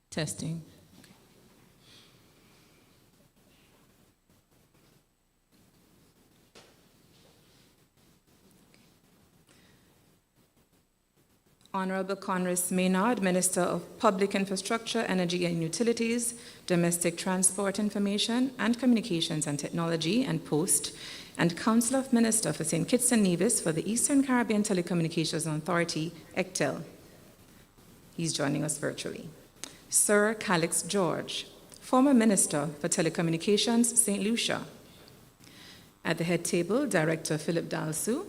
Testing. Honorable Congress Maynard, Minister of Public Infrastructure, Energy and Utilities, Domestic Transport Information and Communications and Technology and Post, and Council of Minister for St. Kitts and Nevis for the Eastern Caribbean Telecommunications Authority, ECTEL. He's joining us virtually. Sir Calix George, former Minister for Telecommunications, St. Lucia. At the head table, Director Philip Dalsu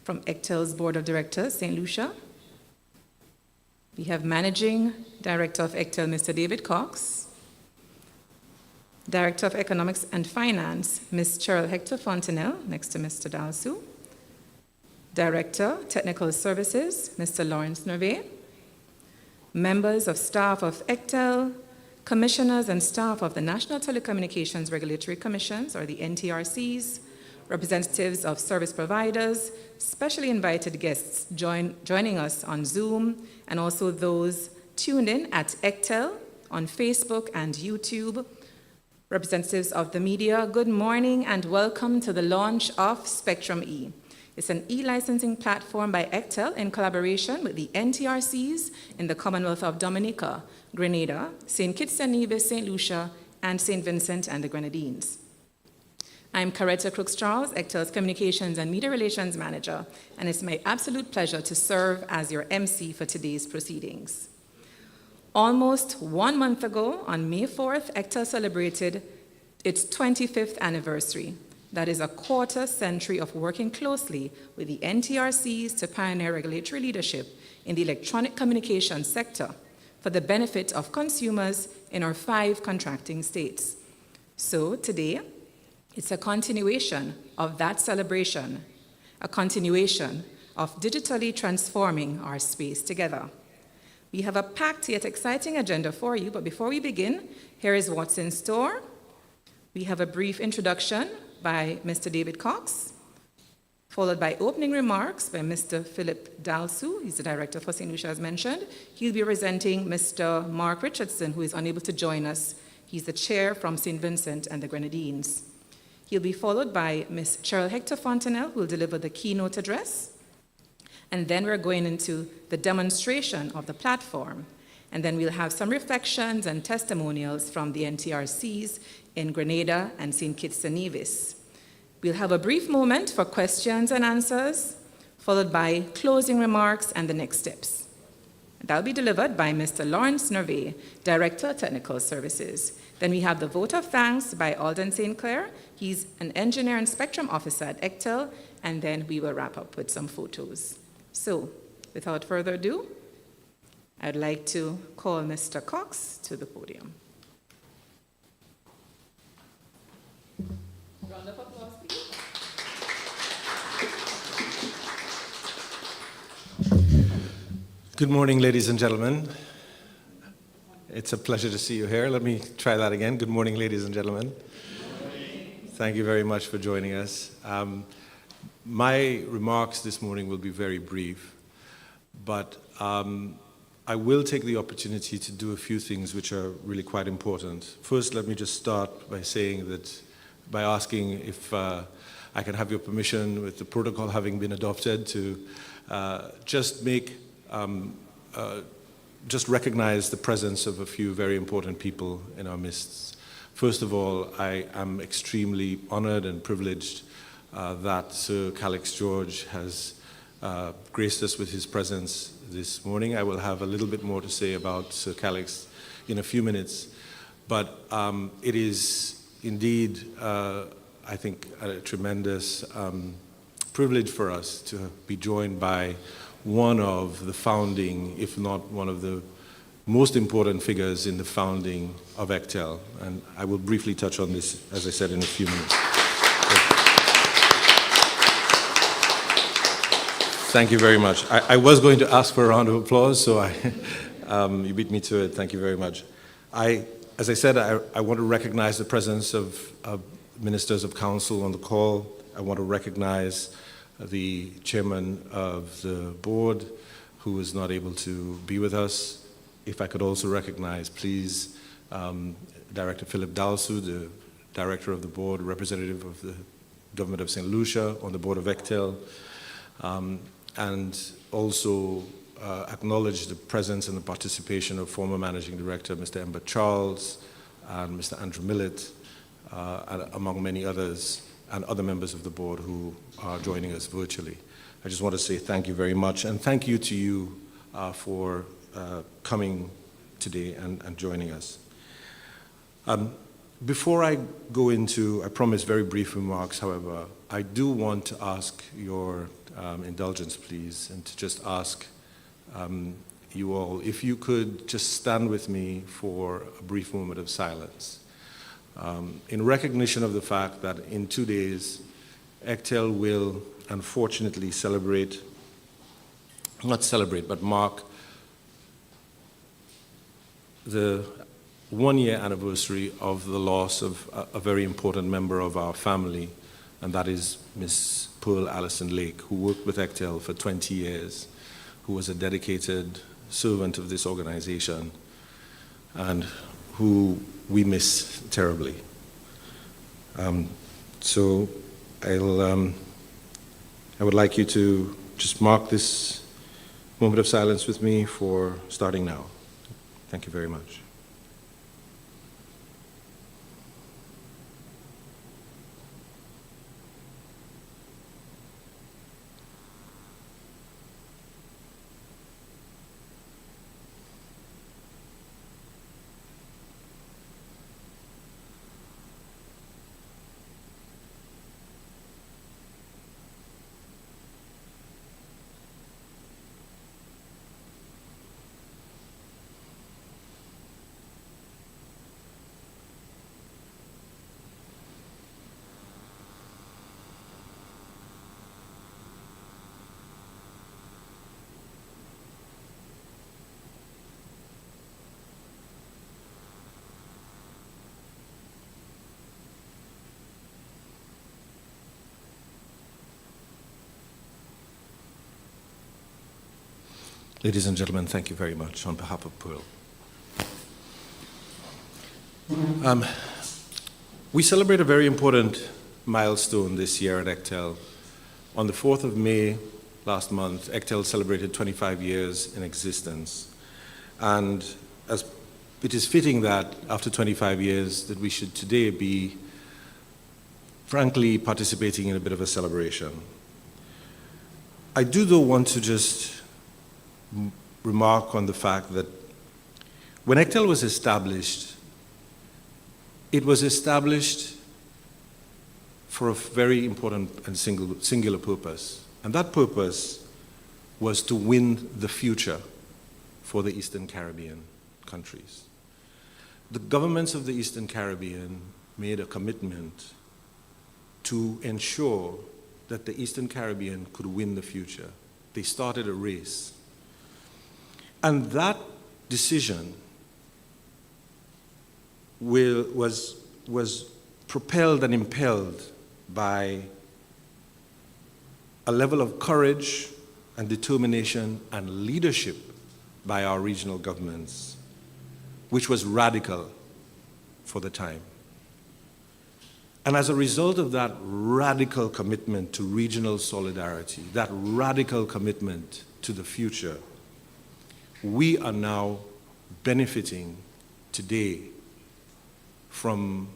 from ECTEL's Board of Directors, St. Lucia. We have Managing Director of ECTEL, Mr. David Cox. Director of Economics and Finance, Ms. Cheryl Hector Fontenelle, next to Mr. Dalsu. Director, Technical Services, Mr. Lawrence Nervais. Members of staff of ECTEL, commissioners and staff of the National Telecommunications Regulatory Commissions, or the NTRCs, representatives of service providers, specially invited guests joining us on Zoom, and also those tuned in at ECTEL on Facebook and YouTube. Representatives of the media, good morning and welcome to the launch of Spectrum E. It's an e-licensing platform by ECTEL in collaboration with the NTRCs in the Commonwealth of Dominica, Grenada, St. Kitts and Nevis, St. Lucia, and St. Vincent and the Grenadines. I'm Coretta Crooks-Charles, ECTEL's Communications and Media Relations Manager, and it's my absolute pleasure to serve as your MC for today's proceedings. Almost 1 month ago, on May 4th, ECTEL celebrated its 25th anniversary. That is a quarter century of working closely with the NTRCs to pioneer regulatory leadership in the electronic communications sector for the benefit of consumers in our 5 contracting states. So today, it's a continuation of that celebration, a continuation of digitally transforming our space together. We have a packed yet exciting agenda for you, but before we begin, here is what's in store. We have a brief introduction by Mr. David Cox, followed by opening remarks by Mr. Philip Dalsu. He's the director for St. Lucia, as mentioned. He'll be presenting Mr. Mark Richardson, who is unable to join us. He's the chair from St. Vincent and the Grenadines. He'll be followed by Ms. Cheryl Hector Fontenelle, who will deliver the keynote address. And then we're going into the demonstration of the platform. And then we'll have some reflections and testimonials from the NTRCs in Grenada and St. Kitts and Nevis. We'll have a brief moment for questions and answers, followed by closing remarks and the next steps. That'll be delivered by Mr. Lawrence Nervais, Director, Technical Services. Then we have the vote of thanks by Alden St. Clair. He's an engineer and spectrum officer at ECTEL, and then we will wrap up with some photos. So, without further ado, I'd like to call Mr. Cox to the podium. Round of applause, please. Good morning, ladies and gentlemen. It's a pleasure to see you here. Let me try that again. Good morning, ladies and gentlemen. Thank you very much for joining us. My remarks this morning will be very brief, but I will take the opportunity to do a few things which are really quite important. First, let me just start by saying that, by asking if I can have your permission, with the protocol having been adopted, to just recognize the presence of a few very important people in our midst. First of all, I am extremely honored and privileged that Sir Calix George has graced us with his presence this morning. I will have a little bit more to say about Sir Calix in a few minutes, but it is indeed, I think, a tremendous privilege for us to be joined by one of the founding, if not one of the most important figures in the founding of ECTEL. And I will briefly touch on this, as I said, in a few minutes. Thank you very much. I was going to ask for a round of applause, so you beat me to it. Thank you very much. As I said, I want to recognize the presence of ministers of council on the call. I want to recognize the chairman of the board, who is not able to be with us. if I could also recognize, please, Director Philip Dalsu, the Director of the Board, representative of the Government of St. Lucia on the Board of ECTEL, and also acknowledge the presence and the participation of former Managing Director Mr. Ember Charles and Mr. Andrew Millett, among many others, and other members of the board who are joining us virtually. I just want to say thank you very much, and thank you to you for coming today and joining us. Before I go into, I promise, very brief remarks, however, I do want to ask your indulgence, please, and to just ask you all, if you could just stand with me for a brief moment of silence. In recognition of the fact that in 2 days, ECTEL will unfortunately mark the 1-year anniversary of the loss of a very important member of our family, and that is Miss Pearl Allison Lake, who worked with ECTEL for 20 years, who was a dedicated servant of this organization, and who we miss terribly. So I would like you to just mark this moment of silence with me for starting now. Thank you very much. Ladies and gentlemen, thank you very much on behalf of Pearl. We celebrate a very important milestone this year at ECTEL. On the 4th of May last month, ECTEL celebrated 25 years in existence. And as it is fitting that after 25 years that we should today be, frankly, participating in a bit of a celebration. I do, though, want to just remark on the fact that when ECTEL was established, it was established for a very important and singular purpose. And that purpose was to win the future for the Eastern Caribbean countries. The governments of the Eastern Caribbean made a commitment to ensure that the Eastern Caribbean could win the future. They started a race. And that decision was propelled and impelled by a level of courage and determination and leadership by our regional governments, which was radical for the time. And as a result of that radical commitment to regional solidarity, that radical commitment to the future, we are now benefiting today from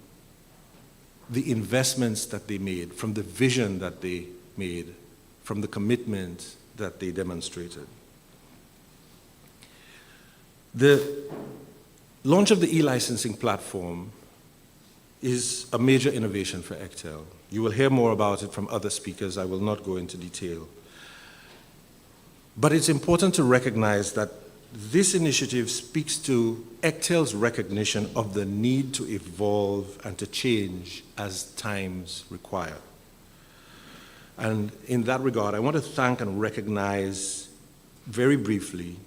the investments that they made, from the vision that they made, from the commitment that they demonstrated. The launch of the e-licensing platform is a major innovation for ECTEL. You will hear more about it from other speakers. I will not go into detail. But it's important to recognize that this initiative speaks to ECTEL's recognition of the need to evolve and to change as times require. And in that regard, I want to thank and recognize very briefly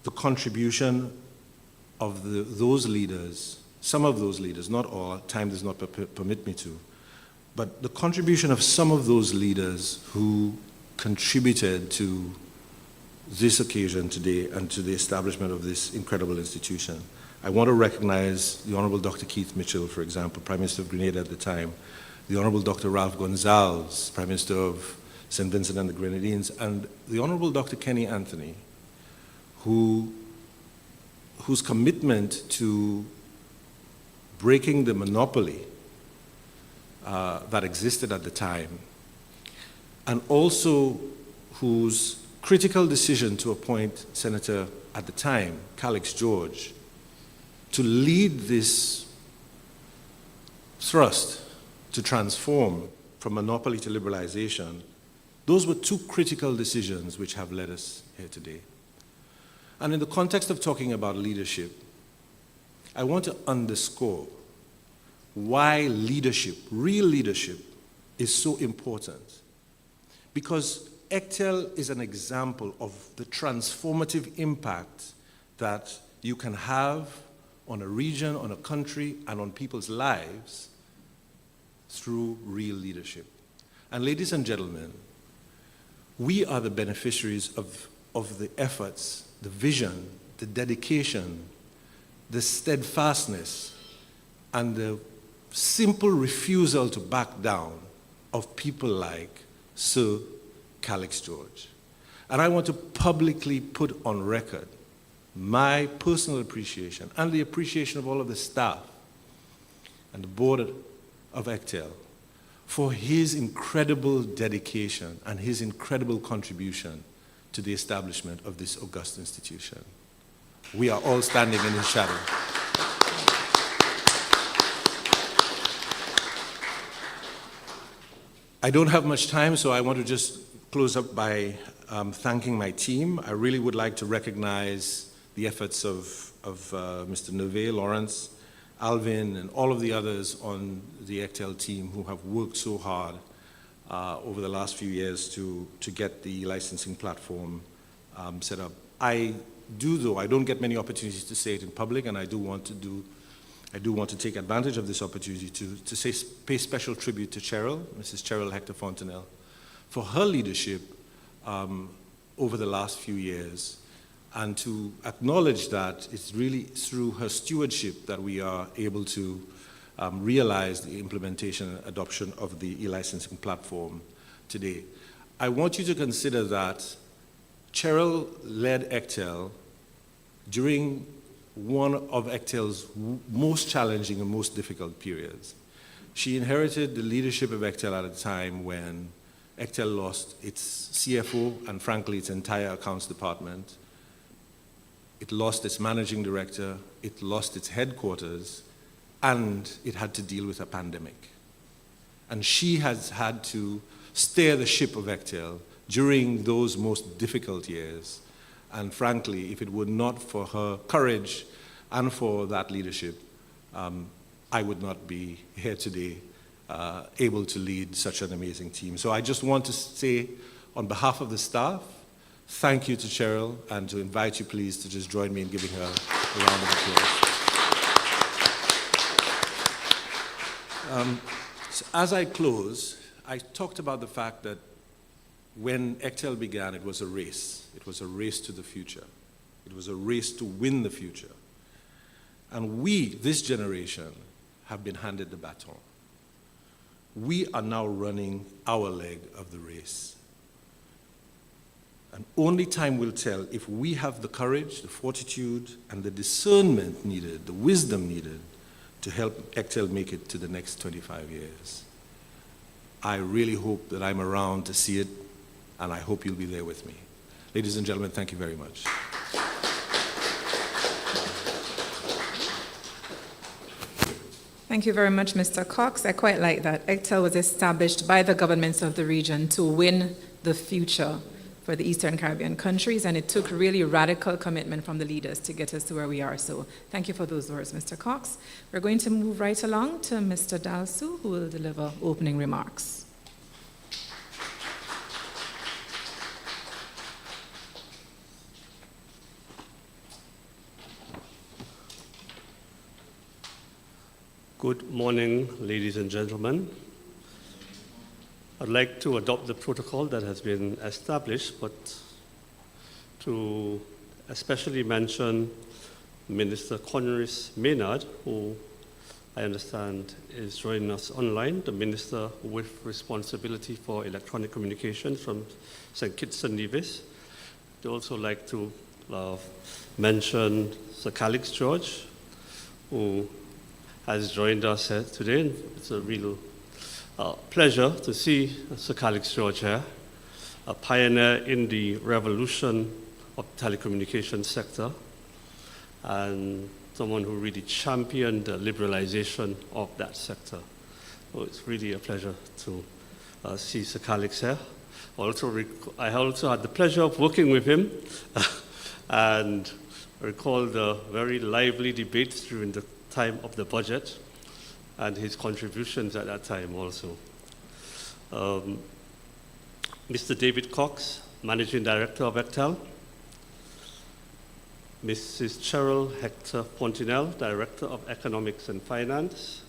the contribution of those leaders, some of those leaders, not all, time does not permit me to, but the contribution of some of those leaders who contributed to this occasion today and to the establishment of this incredible institution. I want to recognize the Honorable Dr. Keith Mitchell, for example, Prime Minister of Grenada at the time, the Honorable Dr. Ralph Gonsalves, Prime Minister of St. Vincent and the Grenadines, and the Honorable Dr. Kenny Anthony, whose commitment to breaking the monopoly that existed at the time, and also whose critical decision to appoint Senator at the time, Calix George, to lead this thrust to transform from monopoly to liberalization, those were two critical decisions which have led us here today. And in the context of talking about leadership, I want to underscore why leadership, real leadership, is so important. Because ECTEL is an example of the transformative impact that you can have on a region, on a country, and on people's lives through real leadership. And ladies and gentlemen, we are the beneficiaries of the efforts, the vision, the dedication, the steadfastness, and the simple refusal to back down of people like Sir Calix George. And I want to publicly put on record my personal appreciation and the appreciation of all of the staff and the board of ECTEL for his incredible dedication and his incredible contribution to the establishment of this august institution. We are all standing in his shadow. I don't have much time, so I want to just close up by thanking my team. I really would like to recognize the efforts of Mr. Neve, Lawrence, Alvin, and all of the others on the ECTEL team who have worked so hard over the last few years to get the licensing platform set up. I don't get many opportunities to say it in public, and I do want to take advantage of this opportunity to pay special tribute to Cheryl, Mrs. Cheryl Hector Fontenelle, for her leadership over the last few years, and to acknowledge that it's really through her stewardship that we are able to realize the implementation and adoption of the e-licensing platform today. I want you to consider that Cheryl led ECTEL during one of ECTEL's most challenging and most difficult periods. She inherited the leadership of ECTEL at a time when ECTEL lost its CFO and frankly its entire accounts department. It lost its managing director, it lost its headquarters, and it had to deal with a pandemic. And she has had to steer the ship of ECTEL during those most difficult years. And frankly, if it were not for her courage and for that leadership, I would not be here today able to lead such an amazing team. So I just want to say, on behalf of the staff, thank you to Cheryl, and to invite you please to just join me in giving her a round of applause. So as I close, I talked about the fact that when ECTEL began, it was a race. It was a race to the future. It was a race to win the future. And we, this generation, have been handed the baton. We are now running our leg of the race. And only time will tell if we have the courage, the fortitude, and the discernment needed, the wisdom needed, to help ECTEL make it to the next 25 years. I really hope that I'm around to see it, and I hope you'll be there with me. Ladies and gentlemen, thank you very much. Thank you very much, Mr. Cox. I quite like that. ECTEL was established by the governments of the region to win the future for the Eastern Caribbean countries, and it took really radical commitment from the leaders to get us to where we are. So thank you for those words, Mr. Cox. We're going to move right along to Mr. Dalsu, who will deliver opening remarks. Good morning, ladies and gentlemen. I'd like to adopt the protocol that has been established, but to to especially mention Minister Conris Maynard, who I understand is joining us online, the Minister with responsibility for electronic communications from St. Kitts and Nevis. I'd also like to mention Sir Calix George, who has joined us here today. It's a real pleasure to see Sir Calix George here, a pioneer in the revolution of the telecommunications sector, and someone who really championed the liberalization of that sector. So it's really a pleasure to see Sir Calix here. I also had the pleasure of working with him and recall the very lively debates during the time of the budget and his contributions at that time also. Mr. David Cox, Managing Director of ECTEL. Mrs. Cheryl Hector Fontenelle, Director of Economics and Finance.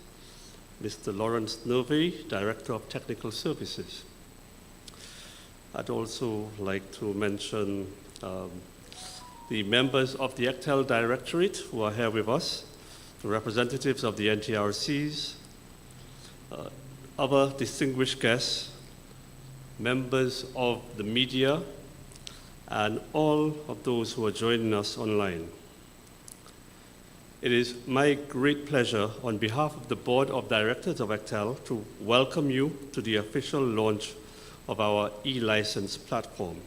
Mr. Lawrence Nervey, Director of Technical Services. I'd also like to mention the members of the ECTEL Directorate who are here with us, the representatives of the NTRCs, other distinguished guests, members of the media, and all of those who are joining us online. It is my great pleasure on behalf of the Board of Directors of ECTEL to welcome you to the official launch of our e-license platform.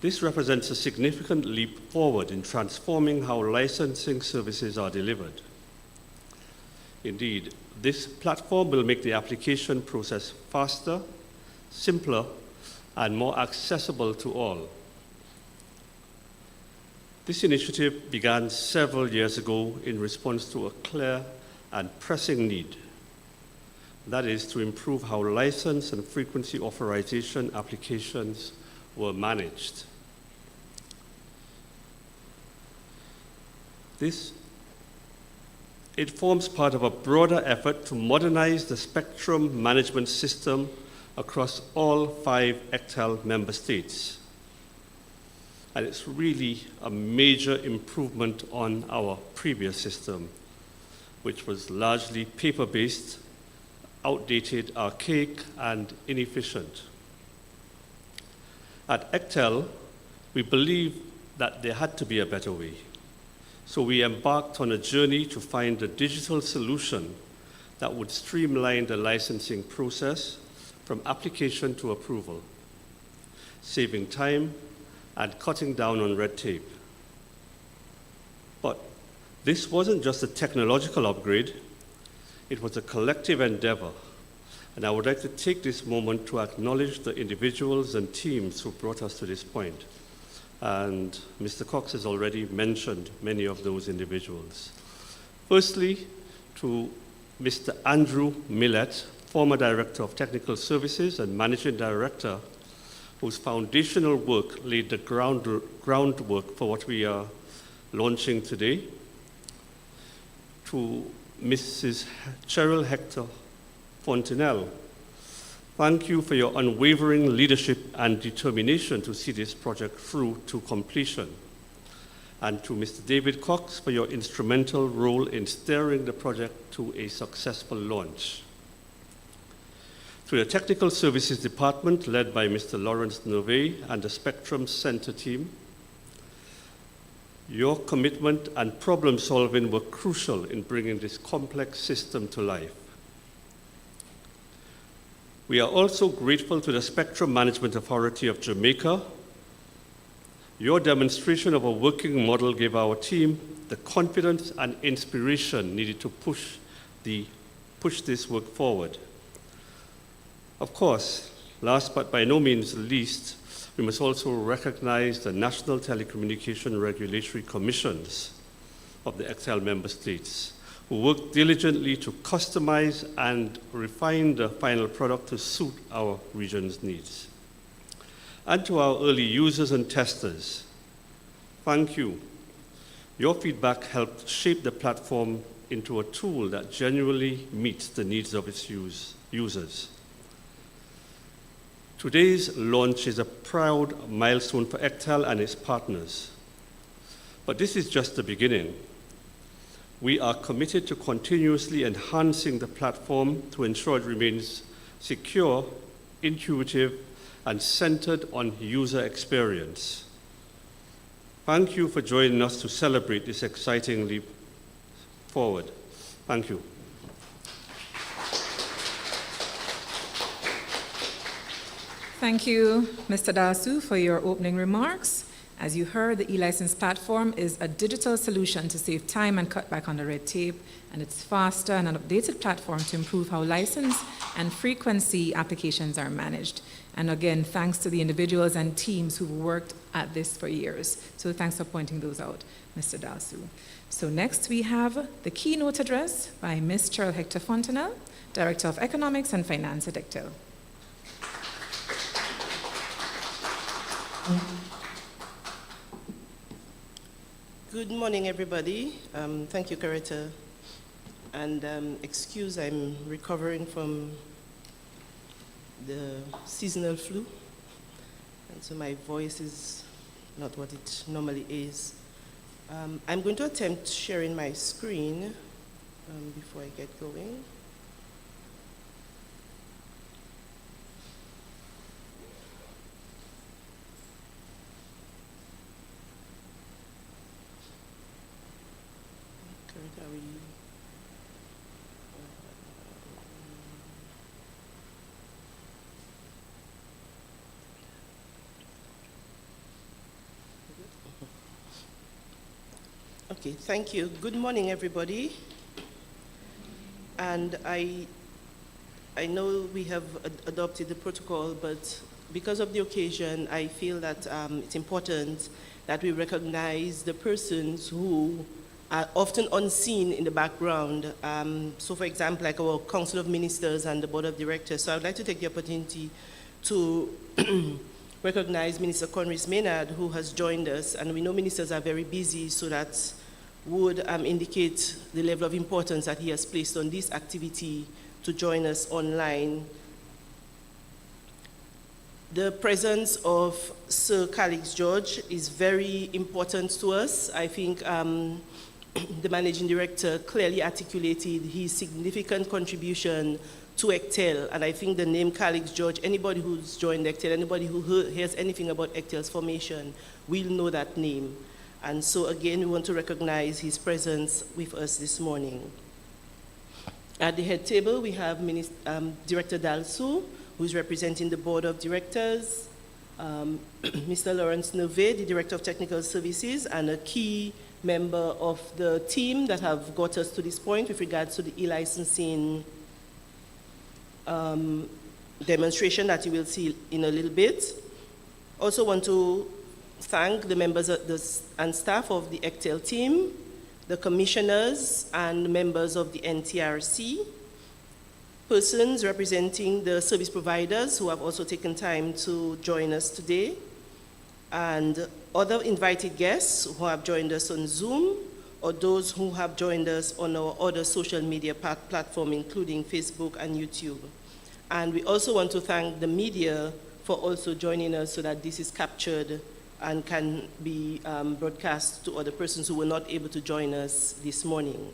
This represents a significant leap forward in transforming how licensing services are delivered. Indeed, this platform will make the application process faster, simpler, and more accessible to all. This initiative began several years ago in response to a clear and pressing need. That is to improve how license and frequency authorization applications were managed. It forms part of a broader effort to modernize the spectrum management system across all 5 ECTEL member states. And it's really a major improvement on our previous system, which was largely paper-based, outdated, archaic, and inefficient. At ECTEL, we believed that there had to be a better way. So we embarked on a journey to find a digital solution that would streamline the licensing process from application to approval, saving time and cutting down on red tape. But this wasn't just a technological upgrade, it was a collective endeavor. And I would like to take this moment to acknowledge the individuals and teams who brought us to this point. And Mr. Cox has already mentioned many of those individuals. Firstly, to Mr. Andrew Millett, former Director of Technical Services and Managing Director, whose foundational work laid the groundwork for what we are launching today. To Mrs. Cheryl Hector Fontenelle, thank you for your unwavering leadership and determination to see this project through to completion. And to Mr. David Cox for your instrumental role in steering the project to a successful launch. To the Technical Services Department led by Mr. Lawrence Nervey and the Spectrum Center team, your commitment and problem solving were crucial in bringing this complex system to life. We are also grateful to the Spectrum Management Authority of Jamaica. Your demonstration of a working model gave our team the confidence and inspiration needed to push this work forward. Of course, last but by no means least, we must also recognize the National Telecommunication Regulatory Commissions of the ECTEL member states, who worked diligently to customize and refine the final product to suit our region's needs. And to our early users and testers, thank you. Your feedback helped shape the platform into a tool that genuinely meets the needs of its users. Today's launch is a proud milestone for ECTEL and its partners. But this is just the beginning. We are committed to continuously enhancing the platform to ensure it remains secure, intuitive, and centered on user experience. Thank you for joining us to celebrate this exciting leap forward. Thank you. Thank you, Mr. Dasu, for your opening remarks. As you heard, the e-license platform is a digital solution to save time and cut back on the red tape, and it's faster and an updated platform to improve how license and frequency applications are managed. And again, thanks to the individuals and teams who've worked at this for years. So thanks for pointing those out, Mr. Dasu. So next we have the keynote address by Ms. Cheryl Hector Fontenelle, Director of Economics and Finance at ECTEL. Good morning, everybody. Thank you, Carita. And excuse, I'm recovering from the seasonal flu. And so my voice is not what it normally is. I'm going to attempt sharing my screen before I get going. Okay, thank you. Good morning, everybody. And I know we have adopted the protocol, but because of the occasion, I feel that it's important that we recognize the persons who are often unseen in the background. So for example, like our Council of Ministers and the Board of Directors. So I would like to take the opportunity to recognize Minister Conris Maynard, who has joined us. And we know ministers are very busy, so that would indicate the level of importance that he has placed on this activity to join us online. The presence of Sir Calix George is very important to us. I think the Managing Director clearly articulated his significant contribution to ECTEL, and I think the name Calix George, anybody who's joined ECTEL, anybody who hears anything about ECTEL's formation will know that name. And so again, we want to recognize his presence with us this morning. At the head table, we have Director Dalsu, who's representing the Board of Directors, Mr. Lawrence Nove, the Director of Technical Services, and a key member of the team that have got us to this point with regards to the e-licensing demonstration that you will see in a little bit. Also want to thank the members and staff of the ECTEL team, the commissioners and members of the NTRC, persons representing the service providers who have also taken time to join us today, and other invited guests who have joined us on Zoom, or those who have joined us on our other social media platform, including Facebook and YouTube. And we also want to thank the media for also joining us so that this is captured and can be broadcast to other persons who were not able to join us this morning.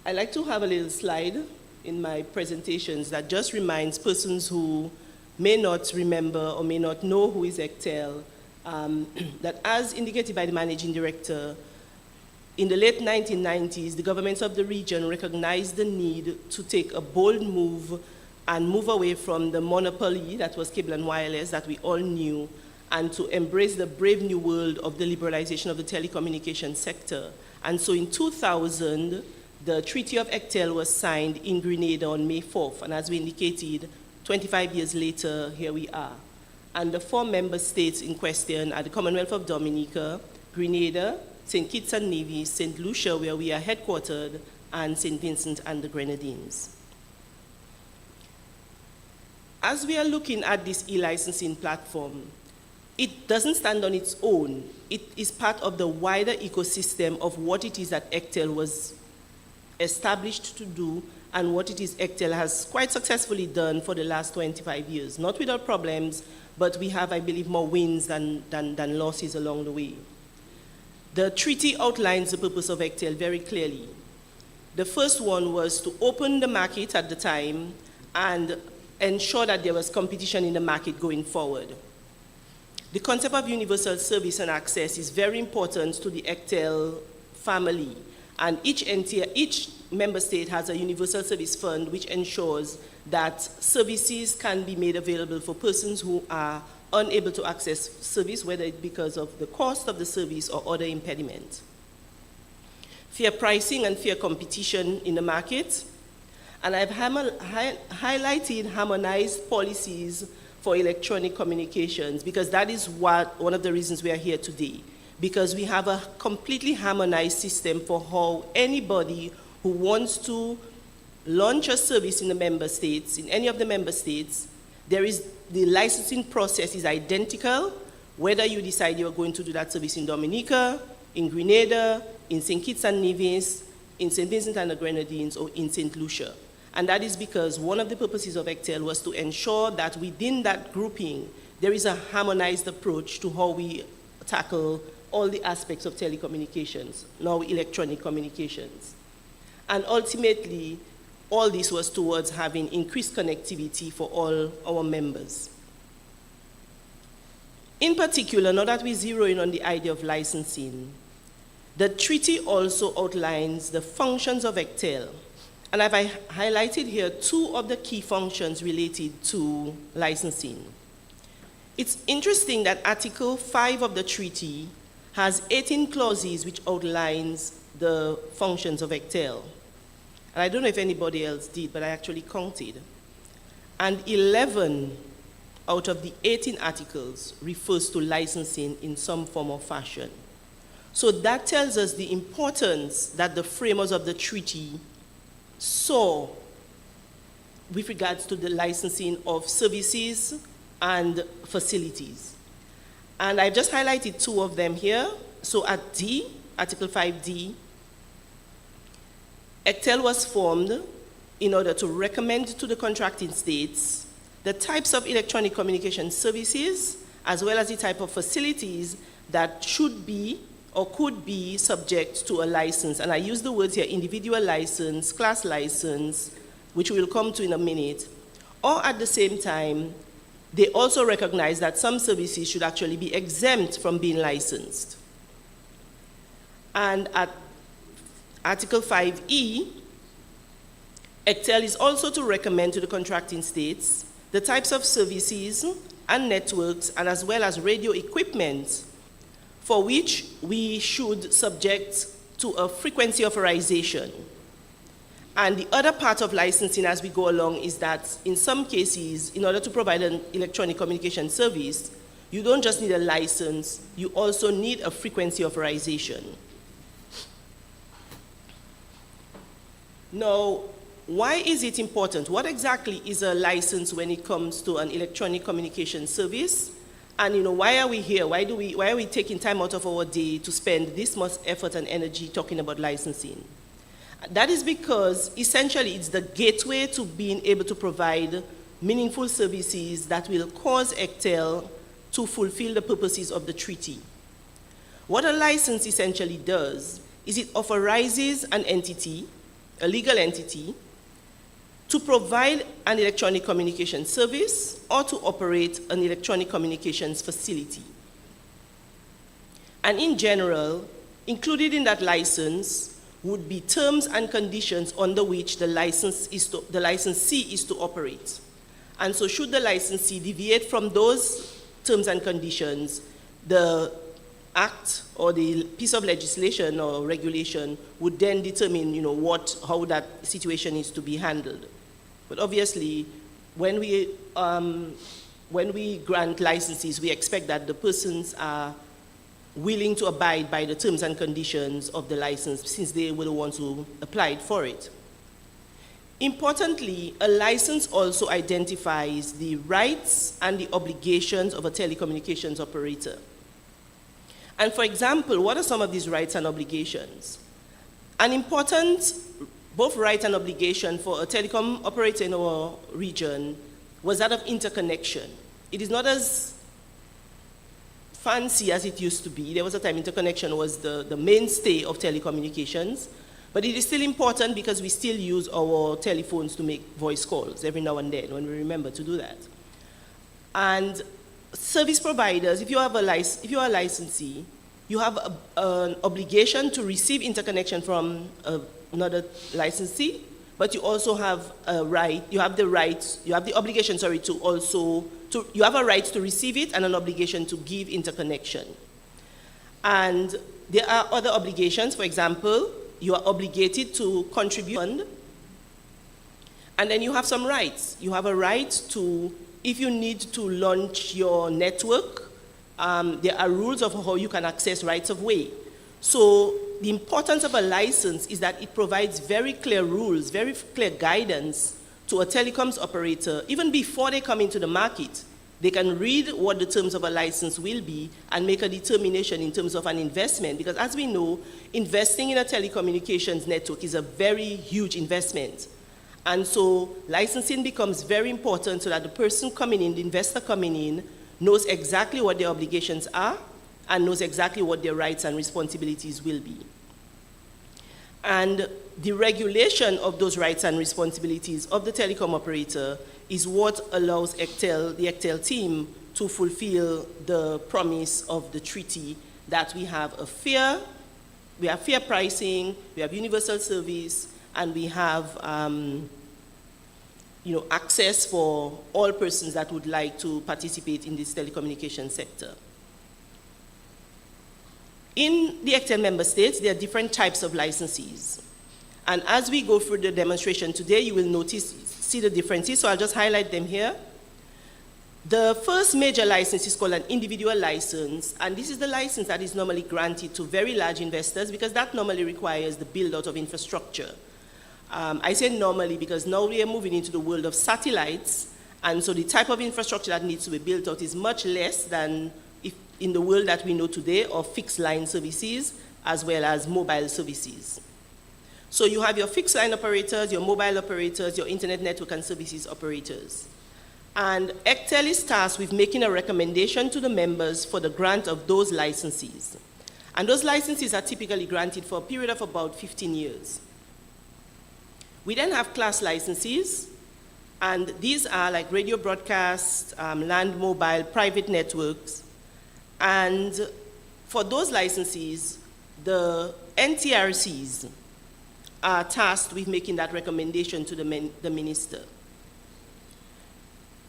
I like to have a little slide in my presentations that just reminds persons who may not remember or may not know who is ECTEL, that as indicated by the Managing Director, in the late 1990s, the governments of the region recognized the need to take a bold move and move away from the monopoly that was cable and wireless that we all knew, and to embrace the brave new world of the liberalization of the telecommunications sector. And so in 2000, the Treaty of ECTEL was signed in Grenada on May 4th, and as we indicated, 25 years later, here we are. And the 4 member states in question are the Commonwealth of Dominica, Grenada, St. Kitts and Nevis, St. Lucia, where we are headquartered, and St. Vincent and the Grenadines. As we are looking at this e-licensing platform, it doesn't stand on its own. It is part of the wider ecosystem of what it is that ECTEL was established to do and what it is ECTEL has quite successfully done for the last 25 years. Not without problems, but we have, I believe, more wins than losses along the way. The treaty outlines the purpose of ECTEL very clearly. The first one was to open the market at the time and ensure that there was competition in the market going forward. The concept of universal service and access is very important to the ECTEL family, and each member state has a universal service fund which ensures that services can be made available for persons who are unable to access service, whether it's because of the cost of the service or other impediments. Fair pricing and fair competition in the market. And I've highlighted harmonized policies for electronic communications, because that is one of the reasons we are here today. Because we have a completely harmonized system for how anybody who wants to launch a service in the member states, in any of the member states, the licensing process is identical, whether you decide you're going to do that service in Dominica, in Grenada, in St. Kitts and Nevis, in St. Vincent and the Grenadines, or in St. Lucia. And that is because one of the purposes of ECTEL was to ensure that within that grouping, there is a harmonized approach to how we tackle all the aspects of telecommunications, now electronic communications. And ultimately, all this was towards having increased connectivity for all our members. In particular, now that we zero in on the idea of licensing, the treaty also outlines the functions of ECTEL. And I've highlighted here two of the key functions related to licensing. It's interesting that Article 5 of the treaty has 18 clauses which outlines the functions of ECTEL. And I don't know if anybody else did, but I actually counted. And 11 out of the 18 articles refers to licensing in some form or fashion. So that tells us the importance that the framers of the treaty saw with regards to the licensing of services and facilities. And I've just highlighted two of them here. So at D, Article 5D, ECTEL was formed in order to recommend to the contracting states the types of electronic communication services as well as the type of facilities that should be or could be subject to a license. And I use the words here, individual license, class license, which we'll come to in a minute. Or at the same time, they also recognize that some services should actually be exempt from being licensed. And at Article 5E, ECTEL is also to recommend to the contracting states the types of services and networks, and as well as radio equipment for which we should subject to a frequency authorization. And the other part of licensing as we go along is that in some cases, in order to provide an electronic communication service, you don't just need a license, you also need a frequency authorization. Now, why is it important? What exactly is a license when it comes to an electronic communication service? And why are we here? Why are we taking time out of our day to spend this much effort and energy talking about licensing? That is because essentially it's the gateway to being able to provide meaningful services that will cause ECTEL to fulfill the purposes of the treaty. What a license essentially does is it authorizes an entity, a legal entity, to provide an electronic communication service or to operate an electronic communications facility. And in general, included in that license would be terms and conditions under which the licensee is to operate. And so should the licensee deviate from those terms and conditions, the act or the piece of legislation or regulation would then determine how that situation is to be handled. But obviously, when we grant licenses, we expect that the persons are willing to abide by the terms and conditions of the license since they were the ones who applied for it. Importantly, a license also identifies the rights and the obligations of a telecommunications operator. And for example, what are some of these rights and obligations? An important both right and obligation for a telecom operator in our region was that of interconnection. It is not as fancy as it used to be. There was a time interconnection was the mainstay of telecommunications, but it is still important because we still use our telephones to make voice calls every now and then when we remember to do that. And service providers, if you are a licensee, you have an obligation to receive interconnection from another licensee, but you also have a right, you have the obligation, you have a right to receive it and an obligation to give interconnection. And there are other obligations. For example, you are obligated to contribute, and then you have some rights. You have a right to, if you need to launch your network, there are rules of how you can access rights of way. So the importance of a license is that it provides very clear rules, very clear guidance to a telecoms operator. Even before they come into the market, they can read what the terms of a license will be and make a determination in terms of an investment. Because as we know, investing in a telecommunications network is a very huge investment. And so licensing becomes very important so that the person coming in, the investor coming in, knows exactly what their obligations are and knows exactly what their rights and responsibilities will be. And the regulation of those rights and responsibilities of the telecom operator is what allows ECTEL, the ECTEL team, to fulfill the promise of the treaty that we have fair pricing, we have universal service, and we have access for all persons that would like to participate in this telecommunications sector. In the ECTEL member states, there are different types of licensees. And as we go through the demonstration today, you will see the differences, so I'll just highlight them here. The first major license is called an individual license, and this is the license that is normally granted to very large investors because that normally requires the build-out of infrastructure. I say normally because now we are moving into the world of satellites, and so the type of infrastructure that needs to be built out is much less than in the world that we know today of fixed line services as well as mobile services. So you have your fixed line operators, your mobile operators, your internet network and services operators. And ECTEL is tasked with making a recommendation to the members for the grant of those licenses. And those licenses are typically granted for a period of about 15 years. We then have class licenses, and these are like radio broadcast, land mobile, private networks. And for those licenses, the NTRCs are tasked with making that recommendation to the minister.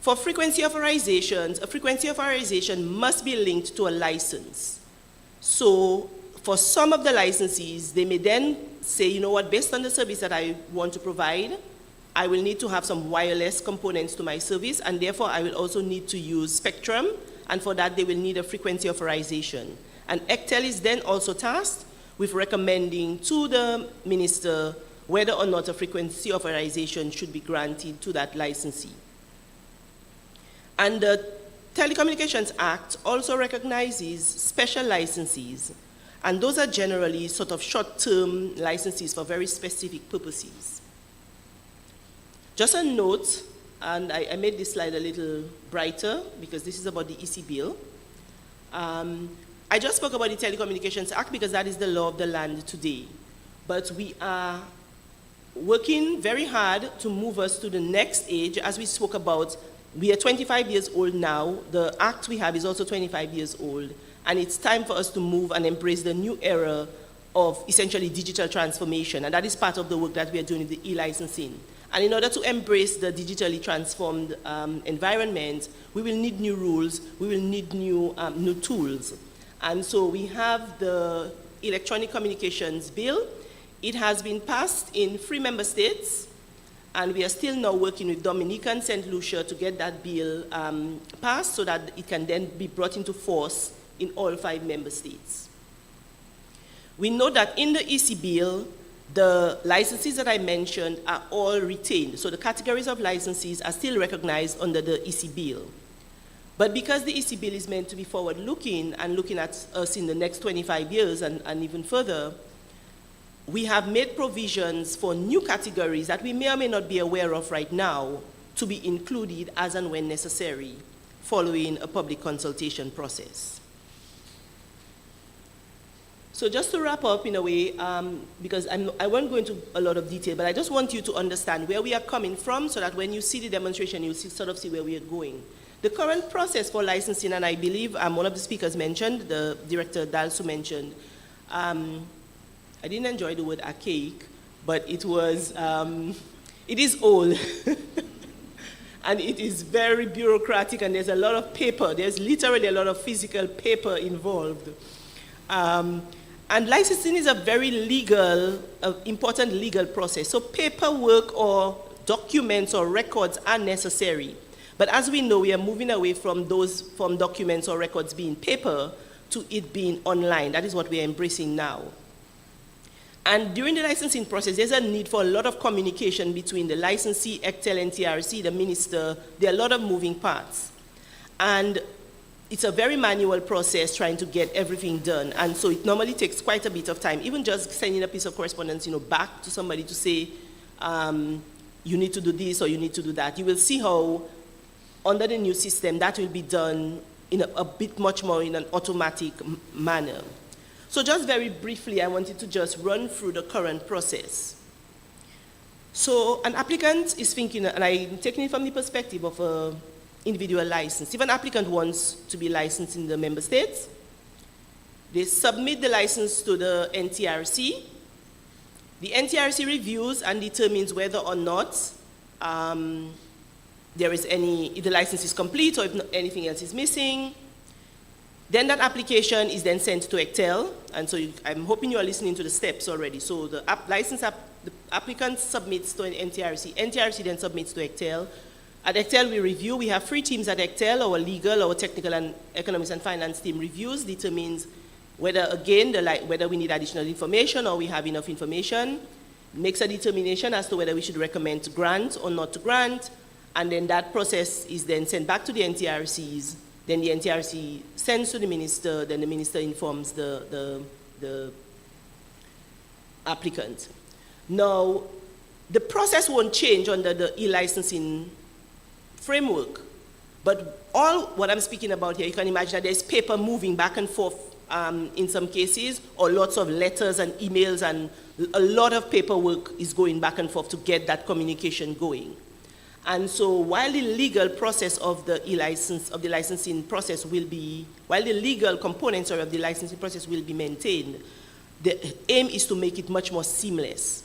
For frequency authorizations, a frequency authorization must be linked to a license. So for some of the licensees, they may then say, you know what, based on the service that I want to provide, I will need to have some wireless components to my service, and therefore I will also need to use spectrum, and for that they will need a frequency authorization. And ECTEL is then also tasked with recommending to the minister whether or not a frequency authorization should be granted to that licensee. And the Telecommunications Act also recognizes special licensees, and those are generally sort of short-term licenses for very specific purposes. Just a note, and I made this slide a little brighter because this is about the EC bill. I just spoke about the Telecommunications Act because that is the law of the land today. But we are working very hard to move us to the next age. As we spoke about, we are 25 years old now. The act we have is also 25 years old. And it's time for us to move and embrace the new era of essentially digital transformation. And that is part of the work that we are doing with the e-licensing. And in order to embrace the digitally transformed environment, we will need new rules, we will need new tools. And so we have the Electronic Communications Bill. It has been passed in 3 member states, and we are still now working with Dominica and St. Lucia to get that bill passed so that it can then be brought into force in all 5 member states. We know that in the EC bill, the licenses that I mentioned are all retained. So the categories of licenses are still recognized under the EC bill. But because the EC bill is meant to be forward-looking and looking at us in the next 25 years and even further, we have made provisions for new categories that we may or may not be aware of right now to be included as and when necessary following a public consultation process. So just to wrap up in a way, because I won't go into a lot of detail, but I just want you to understand where we are coming from so that when you see the demonstration, you'll sort of see where we are going. The current process for licensing, and I believe one of the speakers mentioned, the Director Dalsu mentioned, I didn't enjoy the word archaic, but it was, it is old. And it is very bureaucratic, and there's a lot of paper. There's literally a lot of physical paper involved. And licensing is a very legal, important legal process. So paperwork or documents or records are necessary. But as we know, we are moving away from documents or records being paper to it being online. That is what we are embracing now. And during the licensing process, there's a need for a lot of communication between the licensee, ECTEL, NTRC, the minister. There are a lot of moving parts. And it's a very manual process trying to get everything done. And so it normally takes quite a bit of time, even just sending a piece of correspondence, back to somebody to say, you need to do this or you need to do that. You will see how under the new system that will be done in a bit much more in an automatic manner. So just very briefly, I wanted to just run through the current process. So an applicant is thinking, and I'm taking it from the perspective of an individual license. If an applicant wants to be licensed in the member states, they submit the license to the NTRC. The NTRC reviews and determines whether or not if the license is complete or if anything else is missing. Then that application is then sent to ECTEL, and so I'm hoping you are listening to the steps already. So the applicant submits to an NTRC, NTRC then submits to ECTEL. At ECTEL we review, we have 3 teams at ECTEL, our legal, our technical and economics and finance team reviews, determines whether, again, whether we need additional information or we have enough information, makes a determination as to whether we should recommend to grant or not to grant, and then that process is then sent back to the NTRCs. Then the NTRC sends to the minister, then the minister informs the applicant. Now, the process won't change under the e-licensing framework, but all what I'm speaking about here, you can imagine that there's paper moving back and forth in some cases, or lots of letters and emails, and a lot of paperwork is going back and forth to get that communication going. And so while the legal process of the licensing process will be, while the legal components of the licensing process will be maintained, the aim is to make it much more seamless.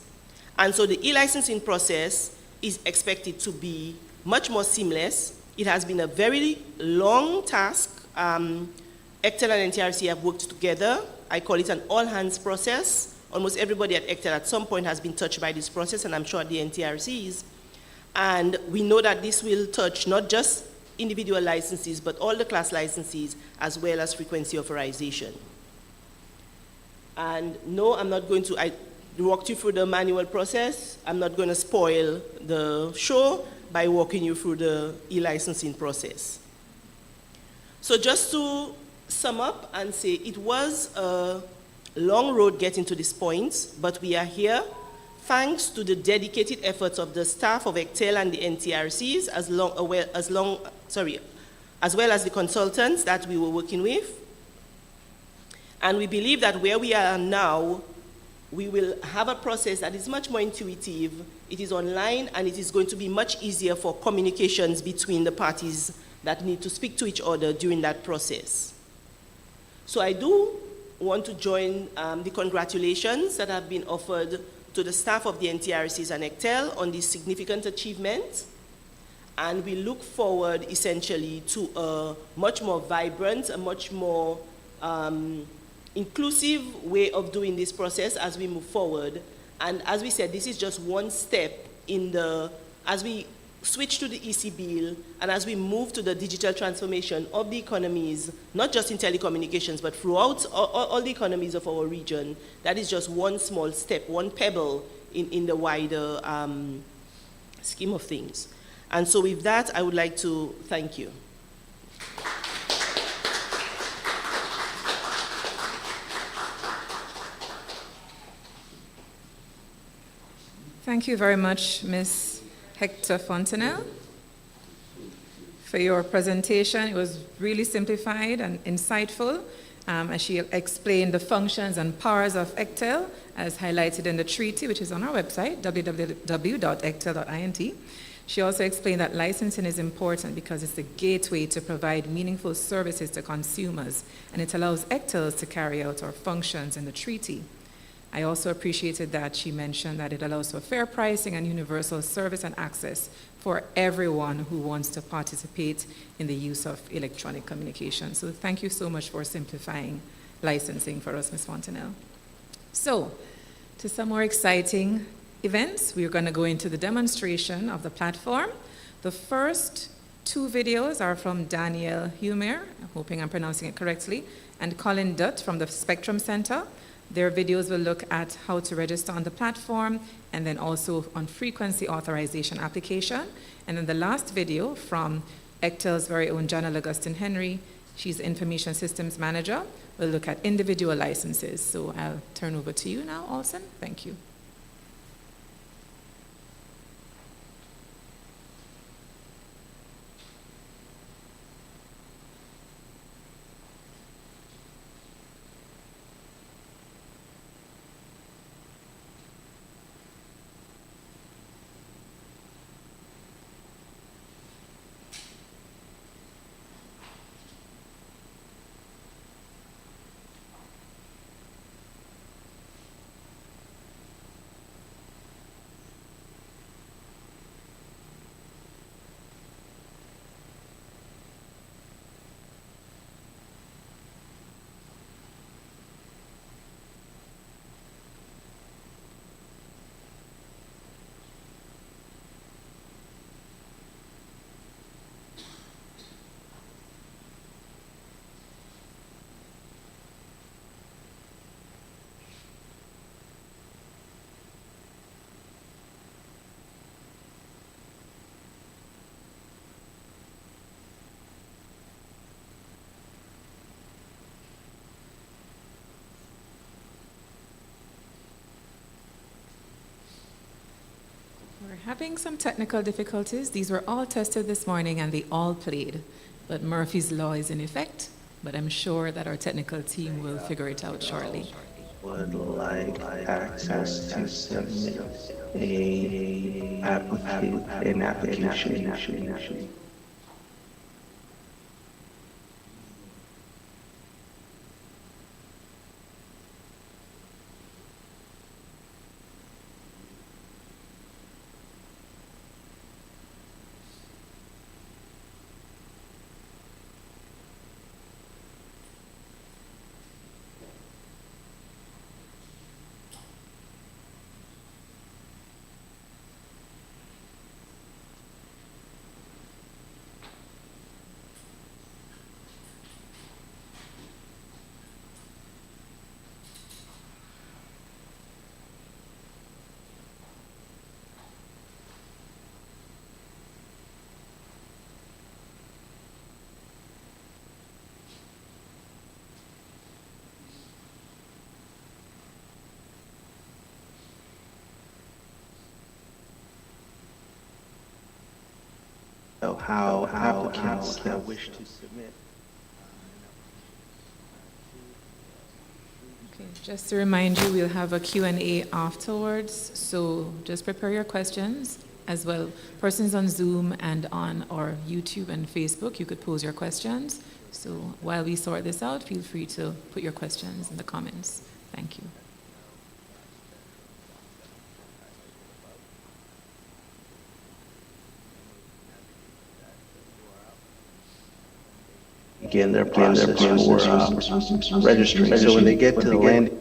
And so the e-licensing process is expected to be much more seamless. It has been a very long task. ECTEL and NTRC have worked together. I call it an all-hands process. Almost everybody at ECTEL at some point has been touched by this process, and I'm sure the NTRCs. And we know that this will touch not just individual licenses, but all the class licenses, as well as frequency authorization. And no, I'm not going to, I walked you through the manual process. I'm not going to spoil the show by walking you through the e-licensing process. So just to sum up and say, it was a long road getting to this point, but we are here thanks to the dedicated efforts of the staff of ECTEL and the NTRCs, as well as the consultants that we were working with. And we believe that where we are now, we will have a process that is much more intuitive, it is online, and it is going to be much easier for communications between the parties that need to speak to each other during that process. So I do want to join the congratulations that have been offered to the staff of the NTRCs and ECTEL on this significant achievement. And we look forward essentially to a much more vibrant, a much more inclusive way of doing this process as we move forward. And as we said, this is just one step in as we switch to the EC bill and as we move to the digital transformation of the economies, not just in telecommunications, but throughout all the economies of our region. That is just one small step, one pebble in the wider scheme of things. And so with that, I would like to thank you. Thank you very much, Ms. Hector Fontenelle, for your presentation. It was really simplified and insightful as she explained the functions and powers of ECTEL as highlighted in the treaty, which is on our website, www.ectel.int. She also explained that licensing is important because it's the gateway to provide meaningful services to consumers, and it allows ECTELs to carry out our functions in the treaty. I also appreciated that she mentioned that it allows for fair pricing and universal service and access for everyone who wants to participate in the use of electronic communication. So thank you so much for simplifying licensing for us, Ms. Fontenelle. So, to some more exciting events, we're going to go into the demonstration of the platform. The first two videos are from Daniel Humer, I'm hoping I'm pronouncing it correctly, and Colin Dutt from the Spectrum Center. Their videos will look at how to register on the platform and then also on frequency authorization application. And then the last video from ECTEL's very own Janelle Augustine Henry, she's Information Systems Manager, will look at individual licenses. So I'll turn over to you now, Alson. Thank you. We're having some technical difficulties. These were all tested this morning and they all played. But Murphy's Law is in effect, but I'm sure that our technical team will figure it out shortly. Would like access to submit an application. So how applicants that wish to submit. Okay, just to remind you, we'll have a Q&A afterwards, so just prepare your questions. As well, persons on Zoom and on our YouTube and Facebook, you could pose your questions. So while we sort this out, feel free to put your questions in the comments. Thank you. Begin their process for registering. So when they get to the landing,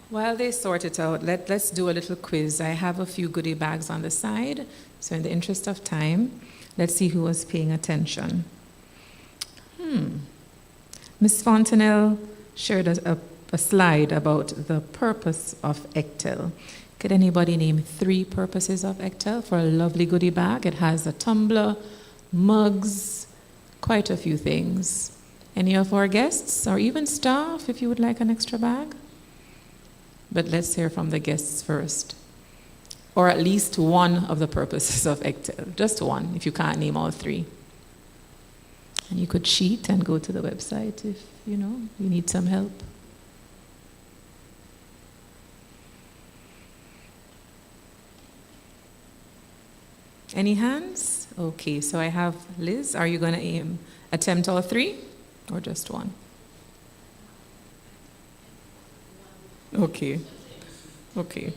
While they sort it out, let's do a little quiz. I have a few goodie bags on the side, so in the interest of time, let's see who was paying attention. Ms. Fontenelle shared a slide about the purpose of ECTEL. Could anybody name 3 purposes of ECTEL for a lovely goodie bag? It has a tumbler, mugs, quite a few things. Any of our guests or even staff, if you would like an extra bag? But let's hear from the guests first. Or at least one of the purposes of ECTEL. Just one, if you can't name all 3. And you could cheat and go to the website if, you need some help. Any hands? Okay, so I have Liz. Are you going to attempt all 3 or just one? Okay. Okay.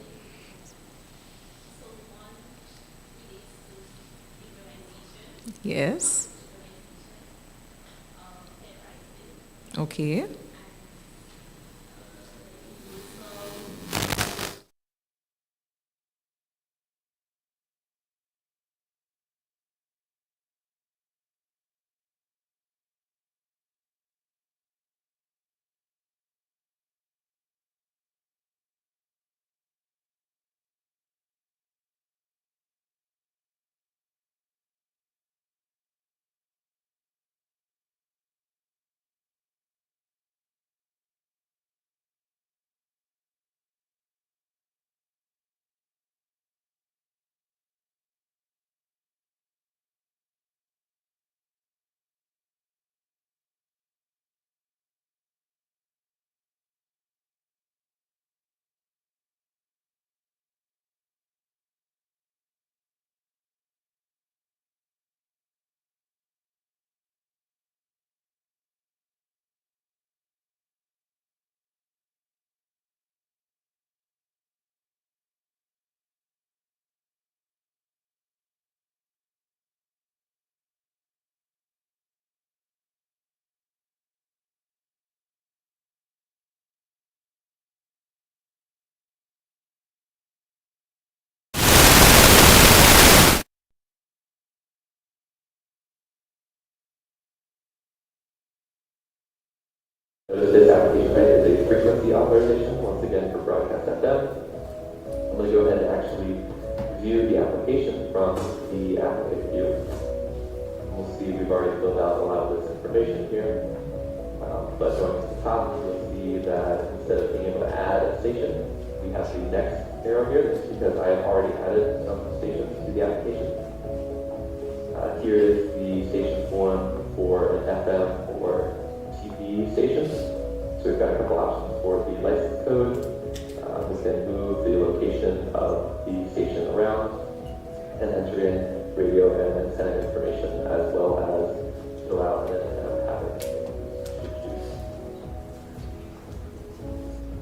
Yes. Okay. Notice this application type is a frequency authorization, once again for broadcast FM. I'm going to go ahead and actually view the application from the applicant view. We'll see we've already filled out a lot of this information here. But going to the top, you'll see that instead of being able to add a station, we have the next arrow here. This is because I have already added some stations to the application. Here is the station form for an FM or stations. So we've got a couple options for the license code. We can move the location of the station around and enter in radio and antenna information, as well as fill out an antenna pattern.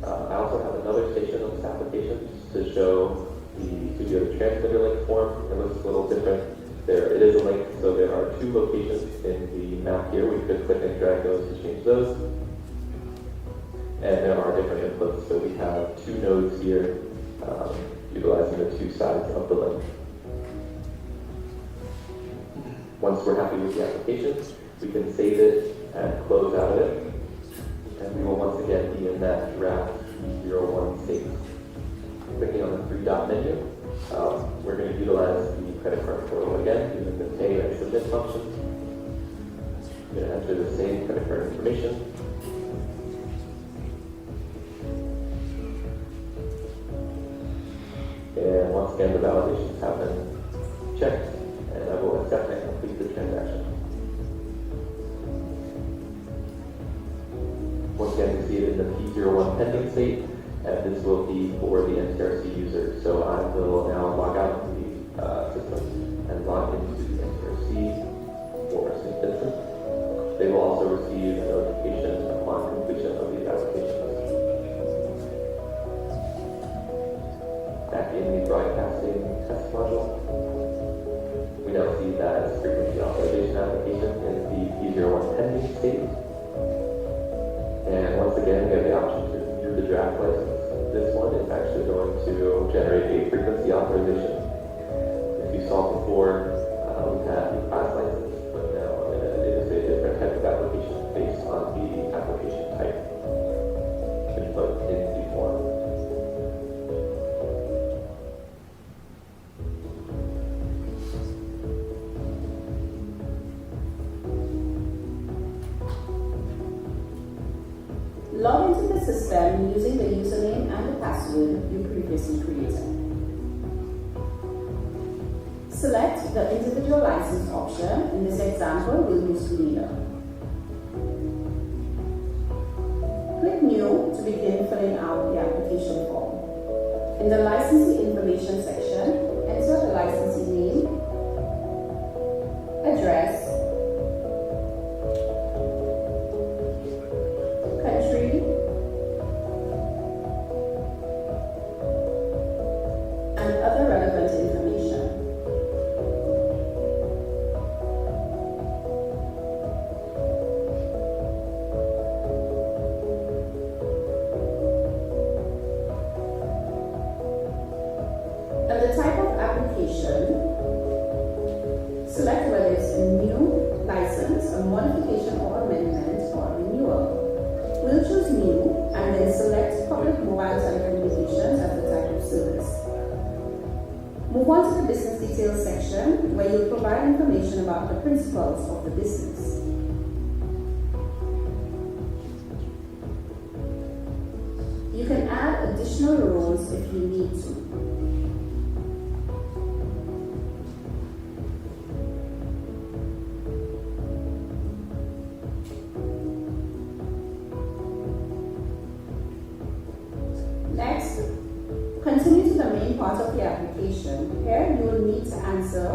I also have another station on this application to show the studio to transmitter link form. It looks a little different. There, it is a link, so there are 2 locations in the map here. We could click and drag those to change those. And there are different inputs, so we have 2 nodes here, utilizing the 2 sides of the link. Once we're happy with the application, we can save it and close out of it. And we will once again be in that draft 01 state. Clicking on the 3-dot menu, we're going to utilize the credit card portal again, using the pay and submit functions. I'm going to enter the same credit card information. And once again, the validations have been checked, and I will accept and complete the transaction. Once again, you see it in the P01 pending state, and this will be for the NTRC user. So I will now log out of the system and log into the NTRC for St. Vincent. They will also receive a notification upon completion of these applications. Back in the broadcasting test module, we now see that frequency authorization application is the P01 pending state. And once again, we have the option to view the draft license This one is actually going to generate a frequency authorization. If you saw before, we had the class license, but now it is a different type of application based on the application type input in the form. Log into the system using the username and the password you previously created. Select the individual license option. In this example, we'll use leader. Click New to begin filling out the application form. In the licensee information section, enter the licensee name, address, country, and other relevant information. And the type of application, select whether it's a new license, a modification or amendment, or a renewal. We'll choose new and then select public mobile telecommunications as the type of service. Move on to the business details section where you'll provide information about the principles of the business. You can add additional rows if you need to. Next, continue to the main part of the application. Here you will need to answer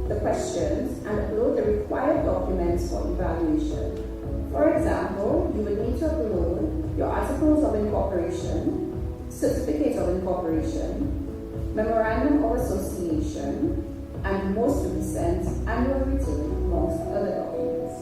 the questions and upload the required documents for evaluation. For example, you will need to upload your articles of incorporation, certificate of incorporation, memorandum of association, and most recent annual return, amongst other documents.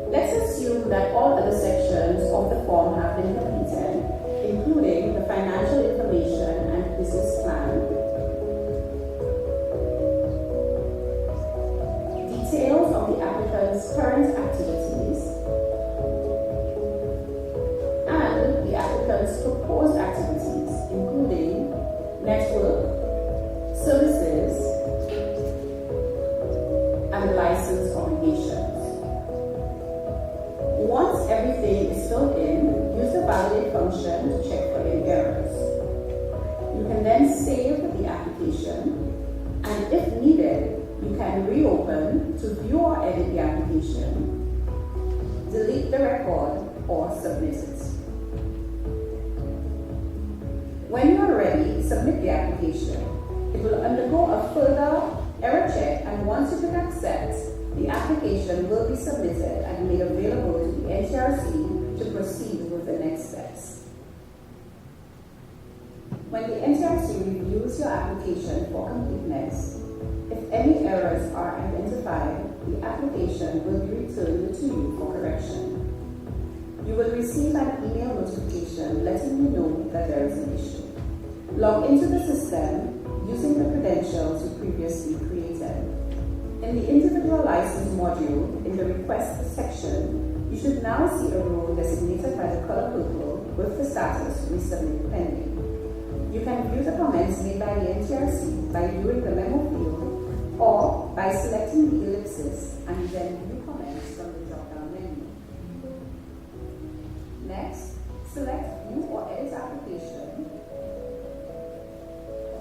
Let's assume that all other sections of the form have been completed, including the financial information and business plan, details of the applicant's current activities, and the applicant's proposed activities, including network, services, and license obligations. Once everything is filled in, use the validate function to check for any errors. You can then save the application, and if needed, you can reopen to view or edit the application, delete the record, or submit it. When you are ready, submit the application. It will undergo a further error check, and once you can accept, the application will be submitted and made available to the NTRC to proceed with the next steps. When the NTRC reviews your application for completeness, if any errors are identified, the application will be returned to you for correction. You will receive an email notification letting you know that there is an issue. Log into the system using the credentials you previously created. In the individual license module, in the request section, you should now see a row designated by the color purple with the status resubmit pending. You can view the comments made by the NTRC by viewing the memo field or by selecting the ellipsis and then view comments from the drop-down menu. Next, select View or Edit Application.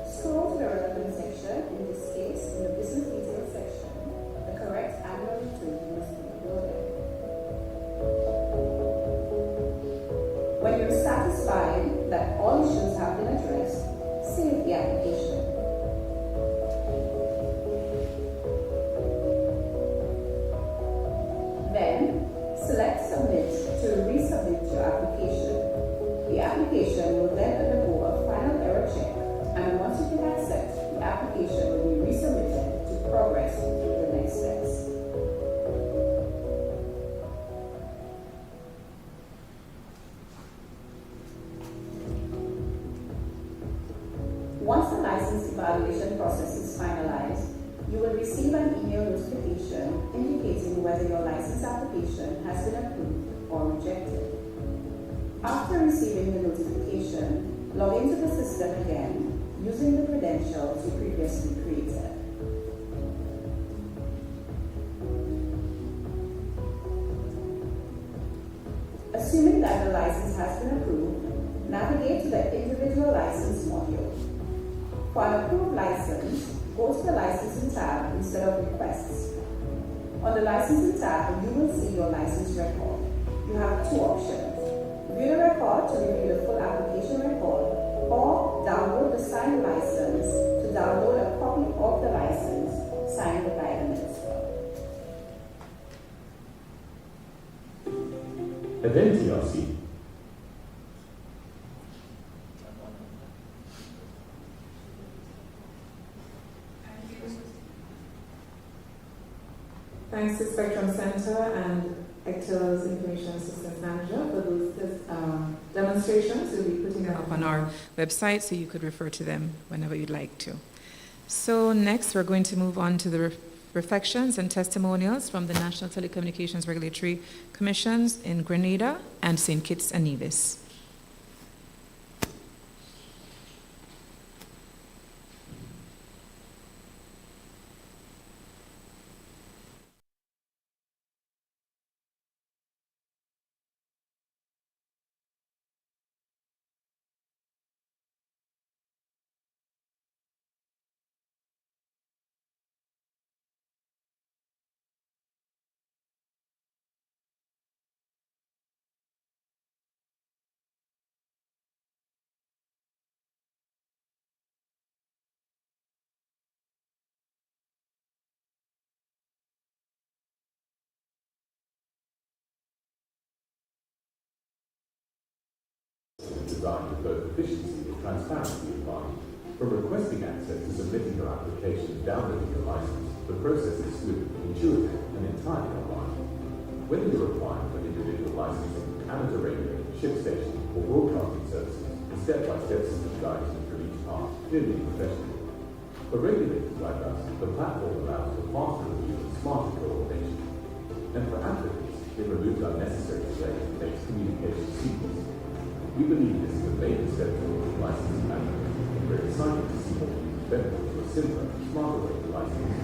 Scroll to the relevant section, in this case, in the business details section. The correct annual return must be uploaded. When you're satisfied that all issues have been addressed, save the application. Then, select Submit to resubmit your application. The application will then undergo a final error check, and once you can accept, the application will be Once the license evaluation process is finalized, you will receive an email notification indicating whether your license application has been approved or rejected. After receiving the notification, log into the system again using the credentials you previously created. Assuming that the license has been approved, navigate to the individual license module. For an approved license, go to the licensing tab instead of requests. On the licensing tab, you will see your license record. You have two options. View the record to review the full application record, or download the signed license to download a copy of the license signed by the minister. At NTRC, Thanks to Spectrum Center and ECTEL's Information Assistance Manager for those demonstrations. We'll be putting them up on our website so you could refer to them whenever you'd like to. So next we're going to move on to the reflections and testimonials from the National Telecommunications Regulatory Commissions in Grenada and St. Kitts and Nevis. designed with both efficiency and transparency in mind. From requesting access to submitting your application and downloading your license, the process is smooth, intuitive, and entirely online. Whether you're applying for individual licensing, amateur radio, ship station, or broadcasting services, the step-by-step system guides you through each path, clearly and professionally. For regulators like us, the platform allows for faster review and smarter coordination. And for applicants, it removes unnecessary delays and makes communication seamless. We believe this is a major step towards licensing management, and we're excited to see more users benefit from a simpler, smarter way to license.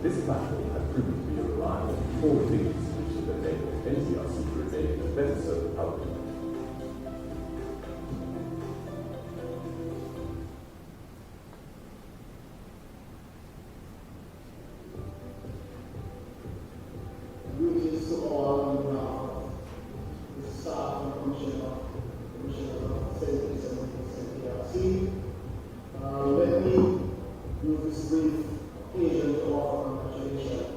This platform has proven to be a reliable, forward-thinking solution that enables NTRC to remain a better serve the public. Greetings to all on behalf of the staff and Commissioner of Safety and NTRC. Let me use this brief occasion to offer congratulations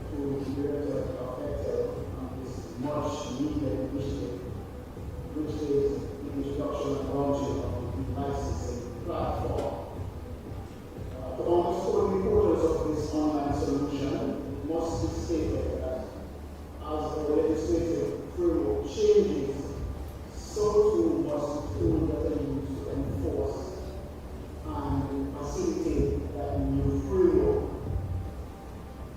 to the Director of ECTEL on this much needed initiative, which is the introduction and launching of the licensing platform. To underscore the importance of this online solution, it must be stated that as the legislative framework changes, so too must the tool that are used to enforce and facilitate that new framework.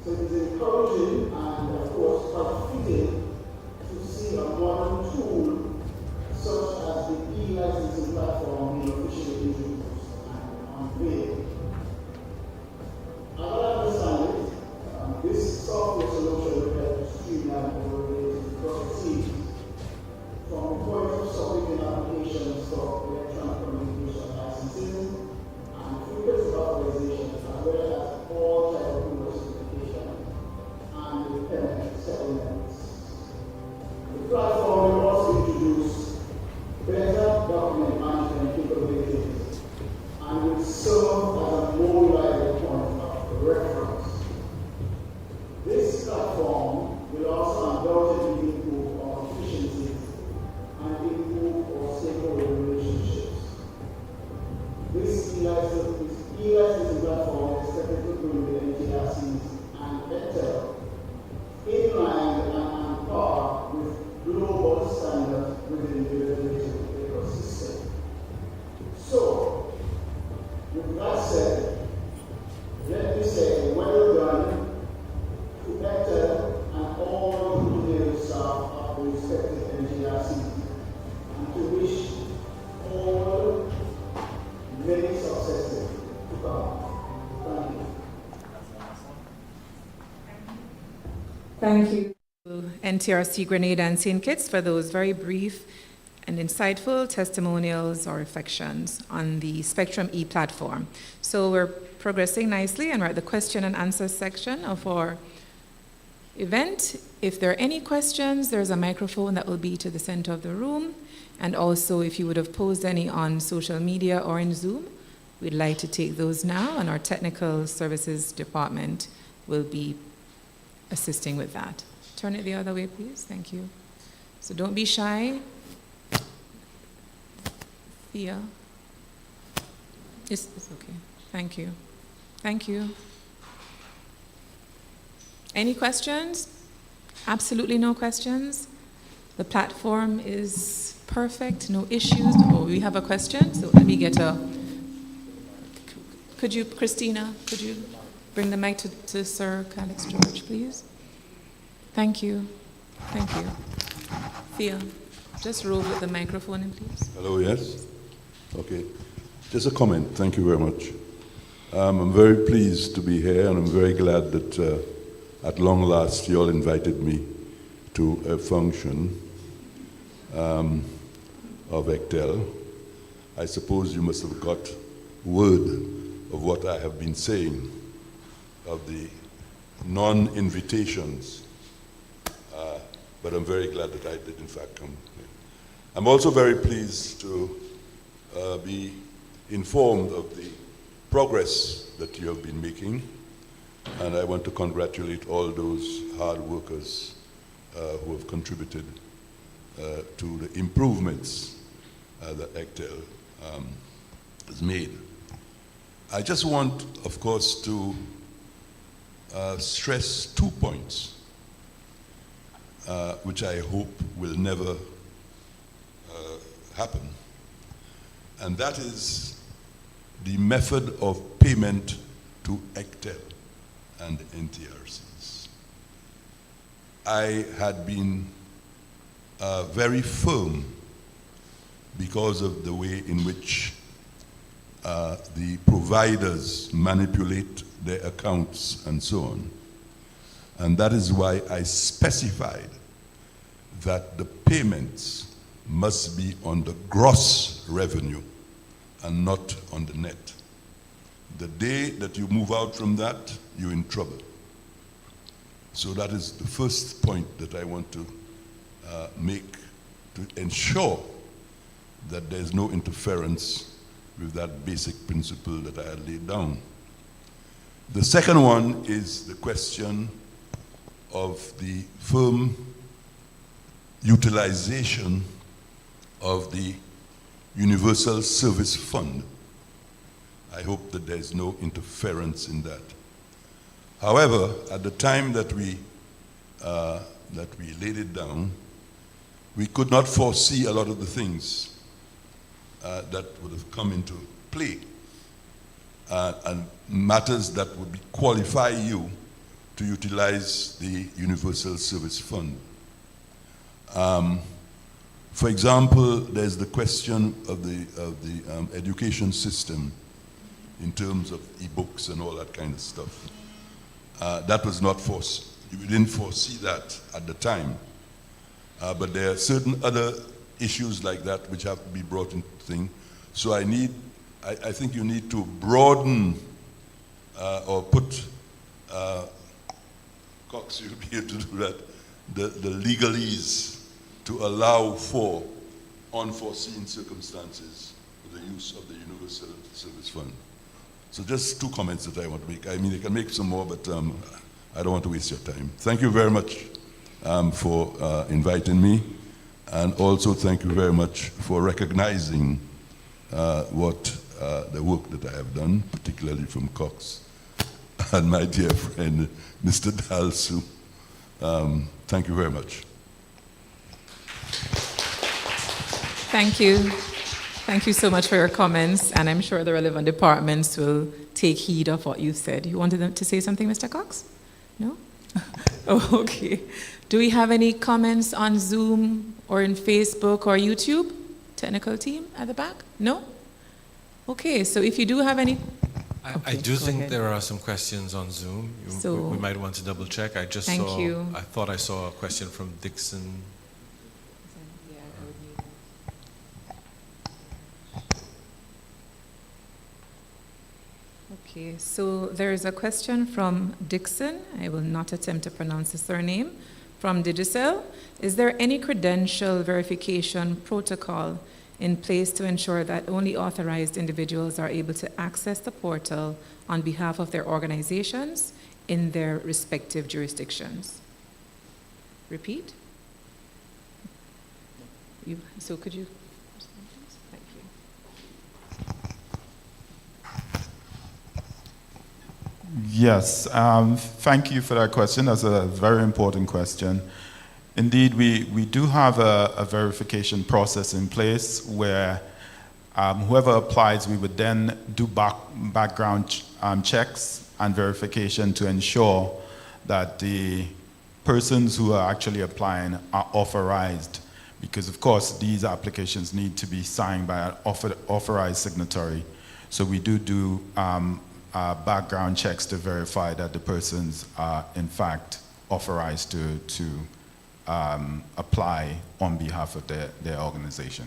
So it is encouraging and of course quite fitting to see a modern tool such as the e-licensing platform being officially introduced and unveiled. As I understand it, this software solution will help to streamline the related processes from the point of submitting applications for electronic communication licensing and frequency authorization, as well as all types of notification and the payment settlements. The platform will also introduce better document management capabilities and will serve as a more reliable point of reference. This platform will also undoubtedly improve our efficiency and improve our stakeholder relationships. This e-licensing platform is expected to bring the NTRCs and ECTEL in line and on par with global Thank you. NTRC Grenada and St. Kitts for those very brief and insightful testimonials or reflections on the Spectrum E platform. So we're progressing nicely, and we're at the question and answer section of our event. If there are any questions, there's a microphone that will be to the center of the room. And also, if you would have posed any on social media or in Zoom, we'd like to take those now, and our technical services department will be assisting with that. Turn it the other way, please. Thank you. So don't be shy. Thea. It's okay. Thank you. Thank you. Any questions? Absolutely no questions. The platform is perfect, no issues. Oh, we have a question, so let me get a... Could you, Christina, could you bring the mic to Sir Calix George, please? Thank you. Thank you. Thea, just roll with the microphone in, please. Hello, yes? Okay. Just a comment. Thank you very much. I'm very pleased to be here, and I'm very glad that at long last you all invited me to a function of ECTEL. I suppose you must have got word of what I have been saying, of the non-invitations, but I'm very glad that I did in fact come. I'm also very pleased to be informed of the progress that you have been making, and I want to congratulate all those hard workers who have contributed to the improvements that ECTEL has made. I just want, of course, to stress 2 points, which I hope will never happen, and that is the method of payment to ECTEL and NTRCs. I had been very firm because of the way in which the providers manipulate their accounts and so on. And that is why I specified that the payments must be on the gross revenue and not on the net. The day that you move out from that, you're in trouble. So that is the first point that I want to make to ensure that there's no interference with that basic principle that I had laid down. The second one is the question of the firm utilization of the Universal Service Fund. I hope that there's no interference in that. However, at the time that we laid it down, we could not foresee a lot of the things that would have come into play and matters that would qualify you to utilize the Universal Service Fund. For example, there's the question of the education system in terms of e-books and all that kind of stuff. That was not we didn't foresee that at the time. But there are certain other issues like that which have to be brought into the thing. So I think you need to broaden or put, Cox, you'll be able to do that, the legalese to allow for unforeseen circumstances for the use of the Universal Service Fund. So just 2 comments that I want to make. I mean, I can make some more, but I don't want to waste your time. Thank you very much for inviting me, and also thank you very much for recognizing the work that I have done, particularly from Cox and my dear friend, Mr. Dalsu. Thank you very much. Thank you. Thank you so much for your comments, and I'm sure the relevant departments will take heed of what you said. You wanted them to say something, Mr. Cox? No? Oh, okay. Do we have any comments on Zoom or in Facebook or YouTube? Technical team at the back? No? Okay, so if you do have any... I Okay, do go think ahead. there are some questions on Zoom. So- we might want to double check. I thought I saw a question from Dixon. Okay, so there is a question from Dixon. I will not attempt to pronounce the surname. From Digicel, is there any credential verification protocol in place to ensure that only authorized individuals are able to access the portal on behalf of their organizations in their respective jurisdictions? Repeat? So could you respond, please? Thank you. Yes, thank you for that question. That's a very important question. Indeed, we do have a verification process in place where whoever applies, we would then do background checks and verification to ensure that the persons who are actually applying are authorized. Because, of course, these applications need to be signed by an authorized signatory. So we do background checks to verify that the persons are, in fact, authorized to apply on behalf of their organization.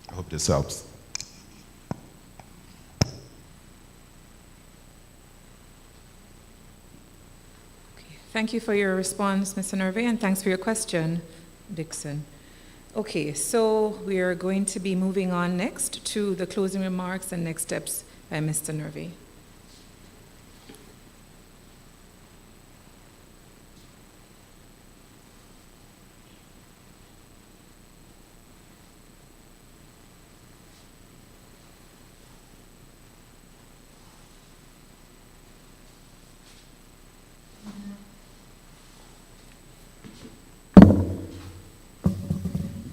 I hope this helps. Thank you for your response, Mr. Nerve, and thanks for your question, Dixon. Okay, so we are going to be moving on next to the closing remarks and next steps by Mr. Nerve.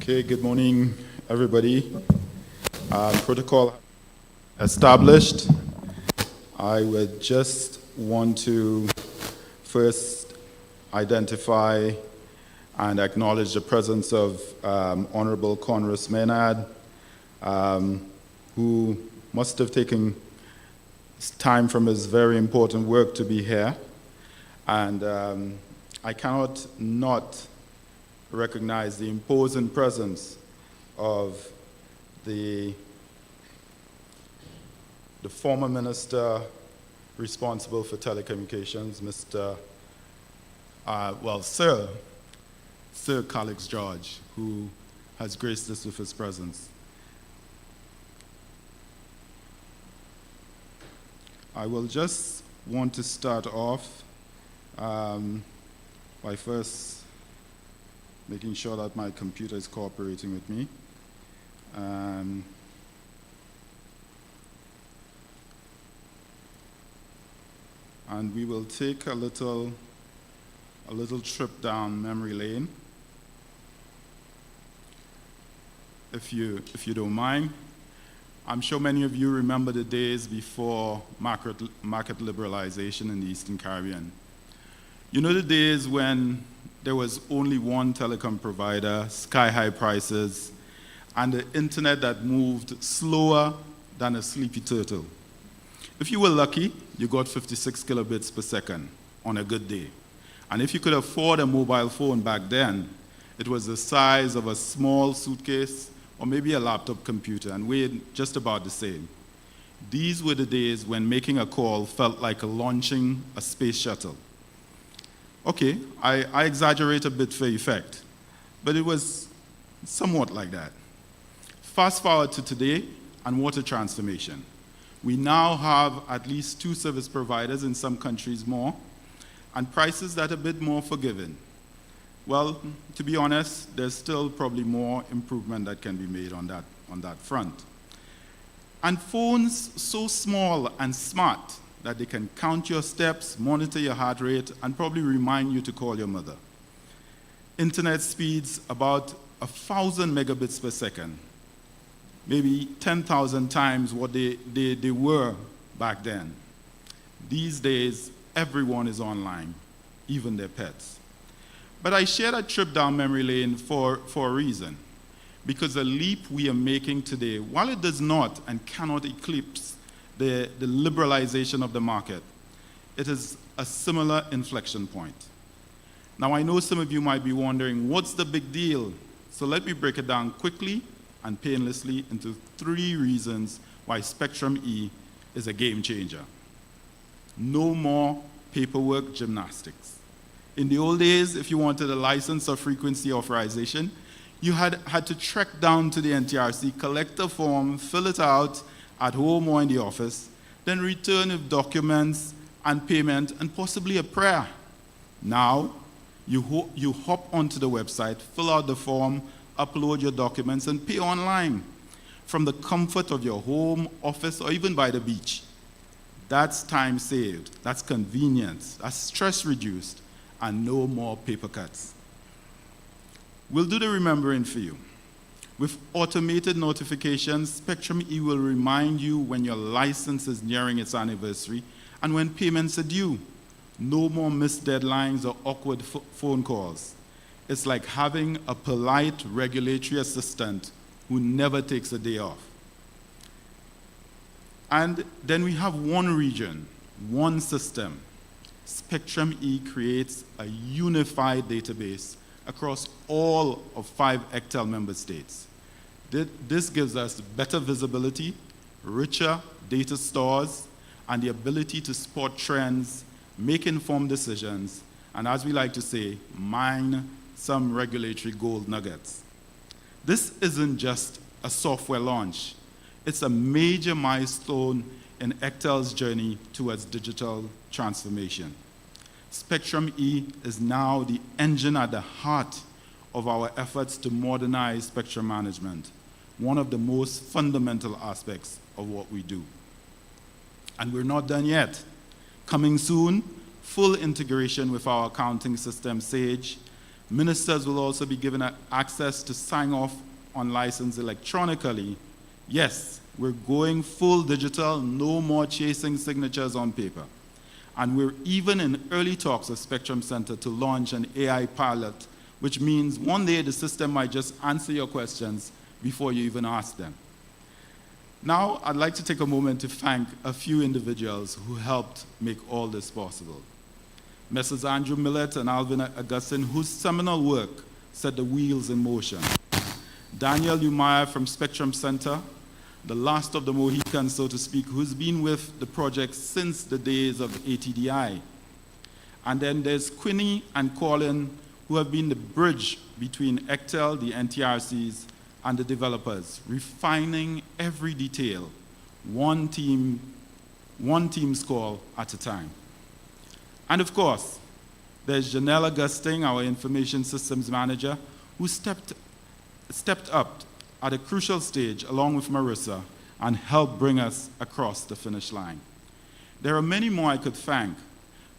Okay, good morning, everybody. Protocol established. I would just want to first identify and acknowledge the presence of Honorable Conrus Maynard, who must have taken time from his very important work to be here. And I cannot not recognize the imposing presence of the former minister responsible for telecommunications, Sir Calix George, who has graced us with his presence. I will just want to start off by first making sure that my computer is cooperating with me. And we will take a little trip down memory lane, if you don't mind. I'm sure many of you remember the days before market liberalization in the Eastern Caribbean. You know the days when there was only one telecom provider, sky-high prices, and the internet that moved slower than a sleepy turtle. If you were lucky, you got 56 kilobits per second on a good day. And if you could afford a mobile phone back then, it was the size of a small suitcase or maybe a laptop computer and weighed just about the same. These were the days when making a call felt like launching a space shuttle. Okay, I exaggerate a bit for effect, but it was somewhat like that. Fast forward to today and what a transformation. We now have at least 2 service providers, in some countries more, and prices that are a bit more forgiving. Well, to be honest, there's still probably more improvement that can be made on that front. And phones so small and smart that they can count your steps, monitor your heart rate, and probably remind you to call your mother. Internet speeds about 1,000 megabits per second, maybe 10,000 times what they were back then. These days, everyone is online, even their pets. But I share that trip down memory lane for a reason, because the leap we are making today, while it does not and cannot eclipse the liberalization of the market, it is a similar inflection point. Now, I know some of you might be wondering, what's the big deal? So let me break it down quickly and painlessly into 3 reasons why Spectrum E is a game changer. No more paperwork gymnastics. In the old days, if you wanted a license or frequency authorization, you had to trek down to the NTRC, collect a form, fill it out at home or in the office, then return with documents and payment and possibly a prayer. Now, you hop onto the website, fill out the form, upload your documents, and pay online from the comfort of your home, office, or even by the beach. That's time saved, that's convenience, that's stress reduced, and no more paper cuts. We'll do the remembering for you. With automated notifications, Spectrum E will remind you when your license is nearing its anniversary and when payments are due. No more missed deadlines or awkward phone calls. It's like having a polite regulatory assistant who never takes a day off. And then we have one region, one system. Spectrum E creates a unified database across all of 5 ECTEL member states. This gives us better visibility, richer data stores, and the ability to spot trends, make informed decisions, and as we like to say, mine some regulatory gold nuggets. This isn't just a software launch. It's a major milestone in ECTEL's journey towards digital transformation. Spectrum E is now the engine at the heart of our efforts to modernize spectrum management, one of the most fundamental aspects of what we do. And we're not done yet. Coming soon, full integration with our accounting system, Sage. Ministers will also be given access to sign off on license electronically. Yes, we're going full digital, no more chasing signatures on paper. And we're even in early talks with Spectrum Center to launch an AI pilot, which means one day the system might just answer your questions before you even ask them. Now, I'd like to take a moment to thank a few individuals who helped make all this possible. Messrs. Andrew Millett and Alvin Augustine, whose seminal work set the wheels in motion. Daniel Umaya from Spectrum Center, the last of the Mohicans, so to speak, who's been with the project since the days of ATDI. And then there's Quinny and Colin, who have been the bridge between ECTEL, the NTRCs, and the developers, refining every detail, one team's call at a time. And of course, there's Janelle Augustine, our information systems manager, who stepped up at a crucial stage along with Marissa and helped bring us across the finish line. There are many more I could thank,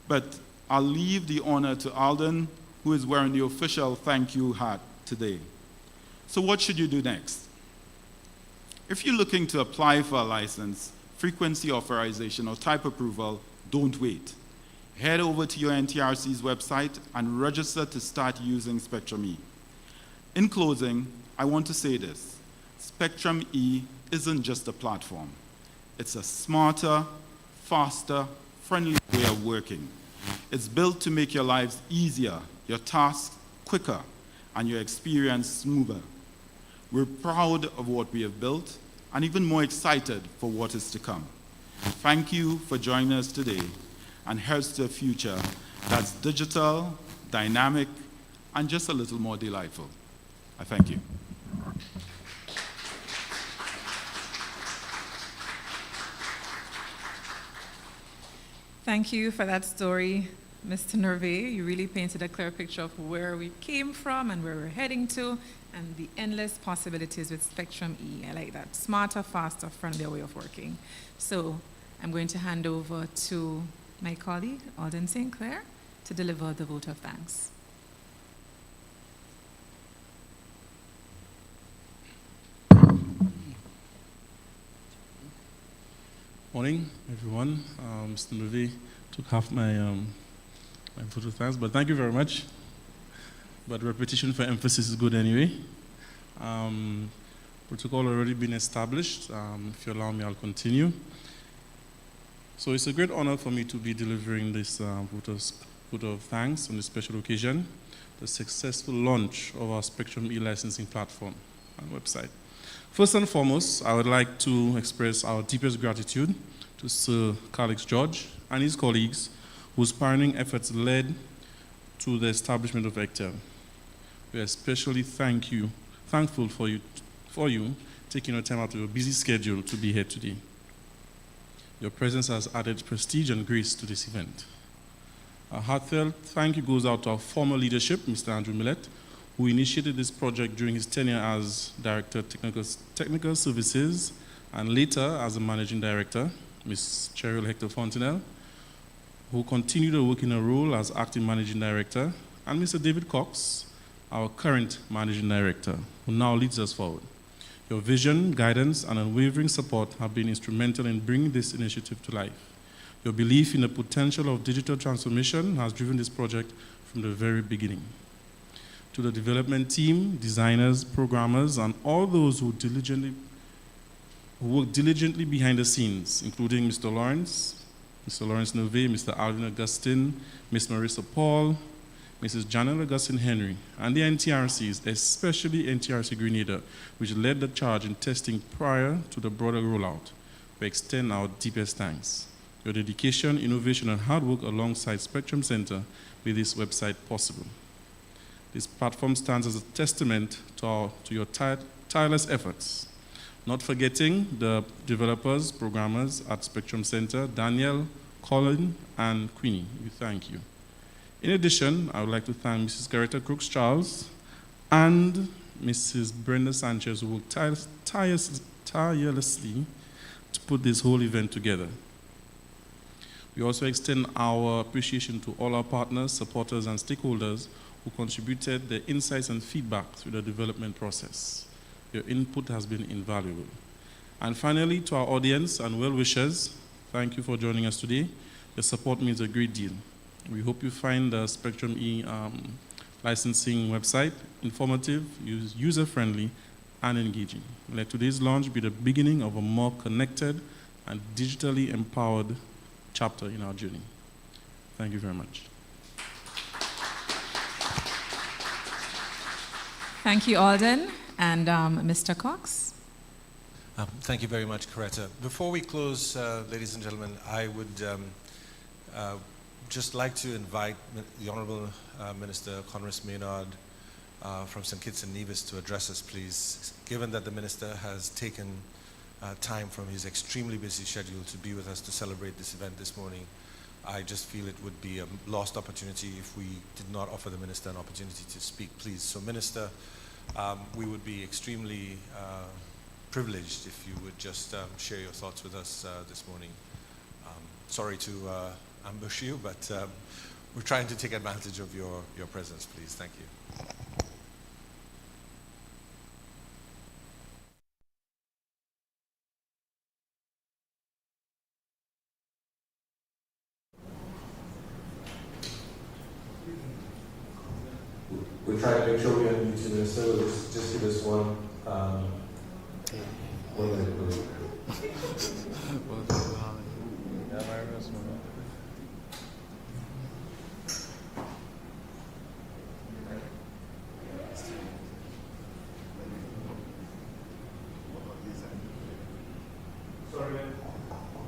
but I'll leave the honor to Alden, who is wearing the official thank you hat today. So what should you do next? If you're looking to apply for a license, frequency authorization, or type approval, don't wait. Head over to your NTRC's website and register to start using Spectrum E. In closing, I want to say this. Spectrum E isn't just a platform. It's a smarter, faster, friendly way of working. It's built to make your lives easier, your tasks quicker, and your experience smoother. We're proud of what we have built and even more excited for what is to come. Thank you for joining us today, and here's to a future that's digital, dynamic, and just a little more delightful. I thank you. Thank you for that story, Mr. Nerve. You really painted a clear picture of where we came from and where we're heading to, and the endless possibilities with Spectrum E. I like that. Smarter, faster, friendlier way of working. So I'm going to hand over to my colleague, Alden St. Clair, to deliver the vote of thanks. Morning, everyone. Mr. Nerve took half my vote of thanks, but thank you very much. But repetition for emphasis is good anyway. Protocol already been established. If you allow me, I'll continue. So it's a great honor for me to be delivering this vote of thanks on this special occasion, the successful launch of our Spectrum e-licensing platform and website. First and foremost, I would like to express our deepest gratitude to Sir Calix George and his colleagues whose pioneering efforts led to the establishment of ECTEL. We are especially thankful for you taking your time out of your busy schedule to be here today. Your presence has added prestige and grace to this event. A heartfelt thank you goes out to our former leadership, Mr. Andrew Millett, who initiated this project during his tenure as Director of Technical Services and later as a Managing Director, Ms. Cheryl Hector Fontenelle, who continued to work in her role as Acting Managing Director, and Mr. David Cox, our current Managing Director, who now leads us forward. Your vision, guidance, and unwavering support have been instrumental in bringing this initiative to life. Your belief in the potential of digital transformation has driven this project from the very beginning. To the development team, designers, programmers, and all those who work diligently behind the scenes, including Mr. Lawrence Nove, Mr. Alvin Augustine, Ms. Marissa Paul, Mrs. Janet Augustine Henry, and the NTRCs, especially NTRC Grenada, which led the charge in testing prior to the broader rollout. We extend our deepest thanks. Your dedication, innovation, and hard work alongside Spectrum Center made this website possible. This platform stands as a testament to your tireless efforts. Not forgetting the developers, programmers at Spectrum Center, Daniel, Colin, and Queenie. We thank you. In addition, I would like to thank Mrs. Garetta Crooks-Charles and Mrs. Brenda Sanchez, who worked tirelessly to put this whole event together. We also extend our appreciation to all our partners, supporters, and stakeholders who contributed their insights and feedback through the development process. Your input has been invaluable. And finally, to our audience and well-wishers, thank you for joining us today. Your support means a great deal. We hope you find the Spectrum licensing website informative, user-friendly, and engaging. Let today's launch be the beginning of a more connected and digitally empowered chapter in our journey. Thank you very much. Thank you, Alden. And Mr. Cox? Thank you very much, Coretta. Before we close, ladies and gentlemen, I would just like to invite the Honorable Minister Conris Maynard from St. Kitts and Nevis to address us, please. Given that the Minister has taken time from his extremely busy schedule to be with us to celebrate this event this morning, I just feel it would be a lost opportunity if we did not offer the Minister an opportunity to speak, please. So, Minister, we would be extremely privileged if you would just share your thoughts with us this morning. Sorry to ambush you, but we're trying to take advantage of your presence, please. Thank you. We're trying to make sure we unmute you, Minister. We'll just give us one minute, please.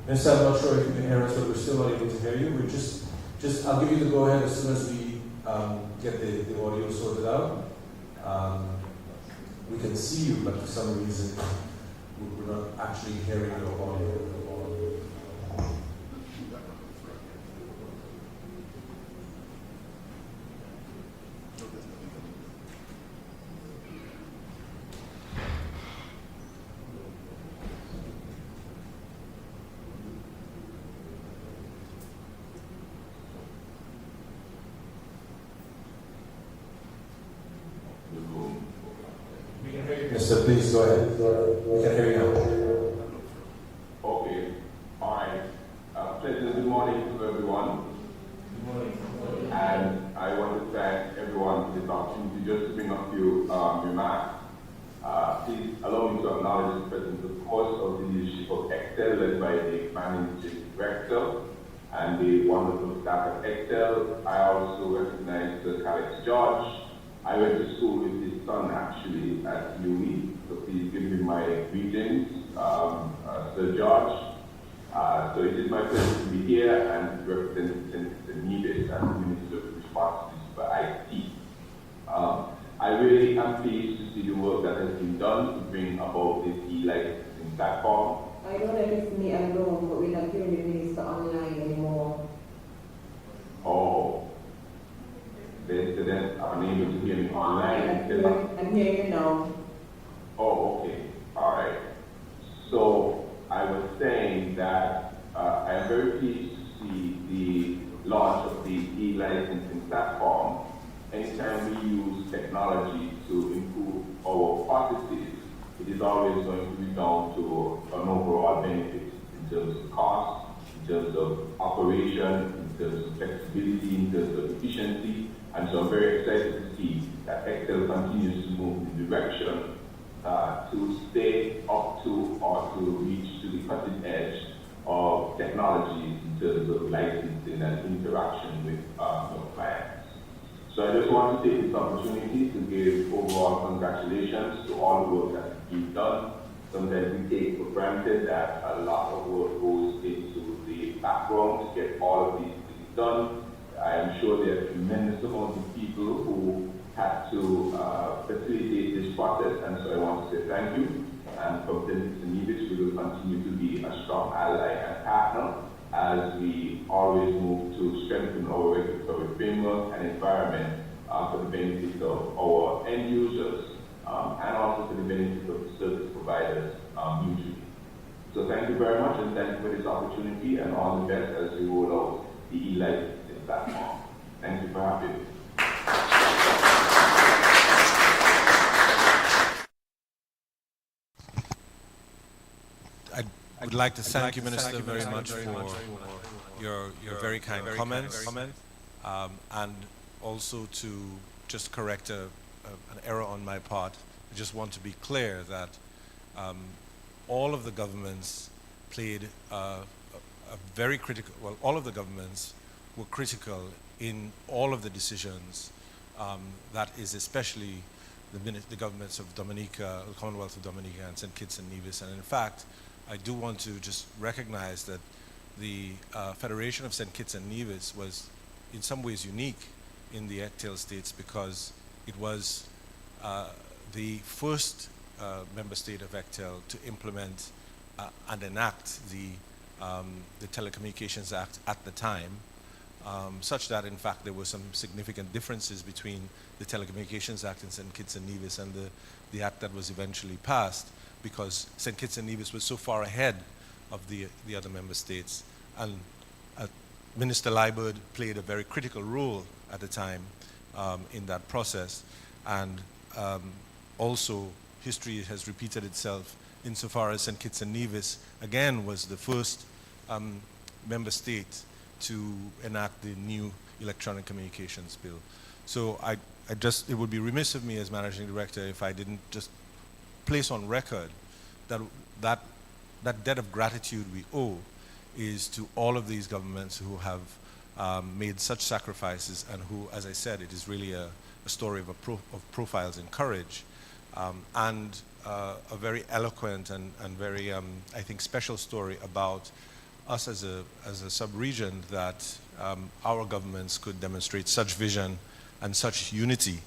Minister, I'm not sure if you can hear us, but we're still not able to hear you. We're just I'll give you the go-ahead as soon as we get the audio sorted out. We can see you, but for some reason we're not actually hearing your audio. Mister, please go ahead. We can hear you now. Okay. All right. Pleasant good morning to everyone. Good morning. And I want to thank everyone for this opportunity just to bring a few remarks. Please allow me to acknowledge the presence, of course, of the leadership of ECTEL, led by the Managing Director and the wonderful staff at ECTEL. I also recognize Sir Alex George. I went to school with his son, actually, at UE, so please give me my greetings, Sir George. So it is my pleasure to be here and represent Senator Nevis as the Minister responsible for IT. I really am pleased to see the work that has been done to bring about this e-licensing platform. I know that it's me alone, but we're not hearing the minister online anymore. Oh, then I'm unable to hear me online. I'm hearing you now. Oh, okay, all right. So I was saying that I am very pleased to see the launch of the e-licensing platform. Anytime we use technology to improve our processes, it is always going to be down to an overall benefit in terms of cost, in terms of operation, in terms of flexibility, in terms of efficiency. And so I'm very excited to see that ECTEL continues to move in the direction to stay up to or to reach to the cutting edge of technologies in terms of licensing and interaction with your clients. So I just want to take this opportunity to give overall congratulations to all the work that has been done. Sometimes we take for granted that a lot of work goes into the background to get all of these things done. I am sure there are tremendous amounts of people who had to facilitate this process, and so I want to say thank you. And from Senator Nevis, we will continue to be a strong ally and partner as we always move to strengthen our regulatory framework and environment for the benefit of our end users and also for the benefit of the service providers mutually. So thank you very much, and thank you for this opportunity, and all the best as we roll out the e-licensing platform. Thank you for having me. I would like to thank you, Minister, very much for your very kind comments, and also to just correct an error on my part. I just want to be clear that all of the governments played a very critical, well, all of the governments were critical in all of the decisions. That is especially the governments of Dominica, the Commonwealth of Dominica and St. Kitts and Nevis. And in fact, I do want to just recognize that the Federation of St. Kitts and Nevis was in some ways unique in the ECTEL states because it was the first member state of ECTEL to implement and enact the Telecommunications Act at the time, such that in fact there were some significant differences between the Telecommunications Act in St. Kitts and Nevis and the act that was eventually passed, because St. Kitts and Nevis was so far ahead of the other member states. And Minister Liburd played a very critical role at the time in that process. And also, history has repeated itself insofar as St. Kitts and Nevis, again, was the first member state to enact the new electronic communications bill. So it would be remiss of me as managing director if I didn't just place on record that debt of gratitude we owe is to all of these governments who have made such sacrifices and who, as I said, it is really a story of profiles in courage, and a very eloquent and very, I think, special story about us as a sub-region, that our governments could demonstrate such vision and such unity.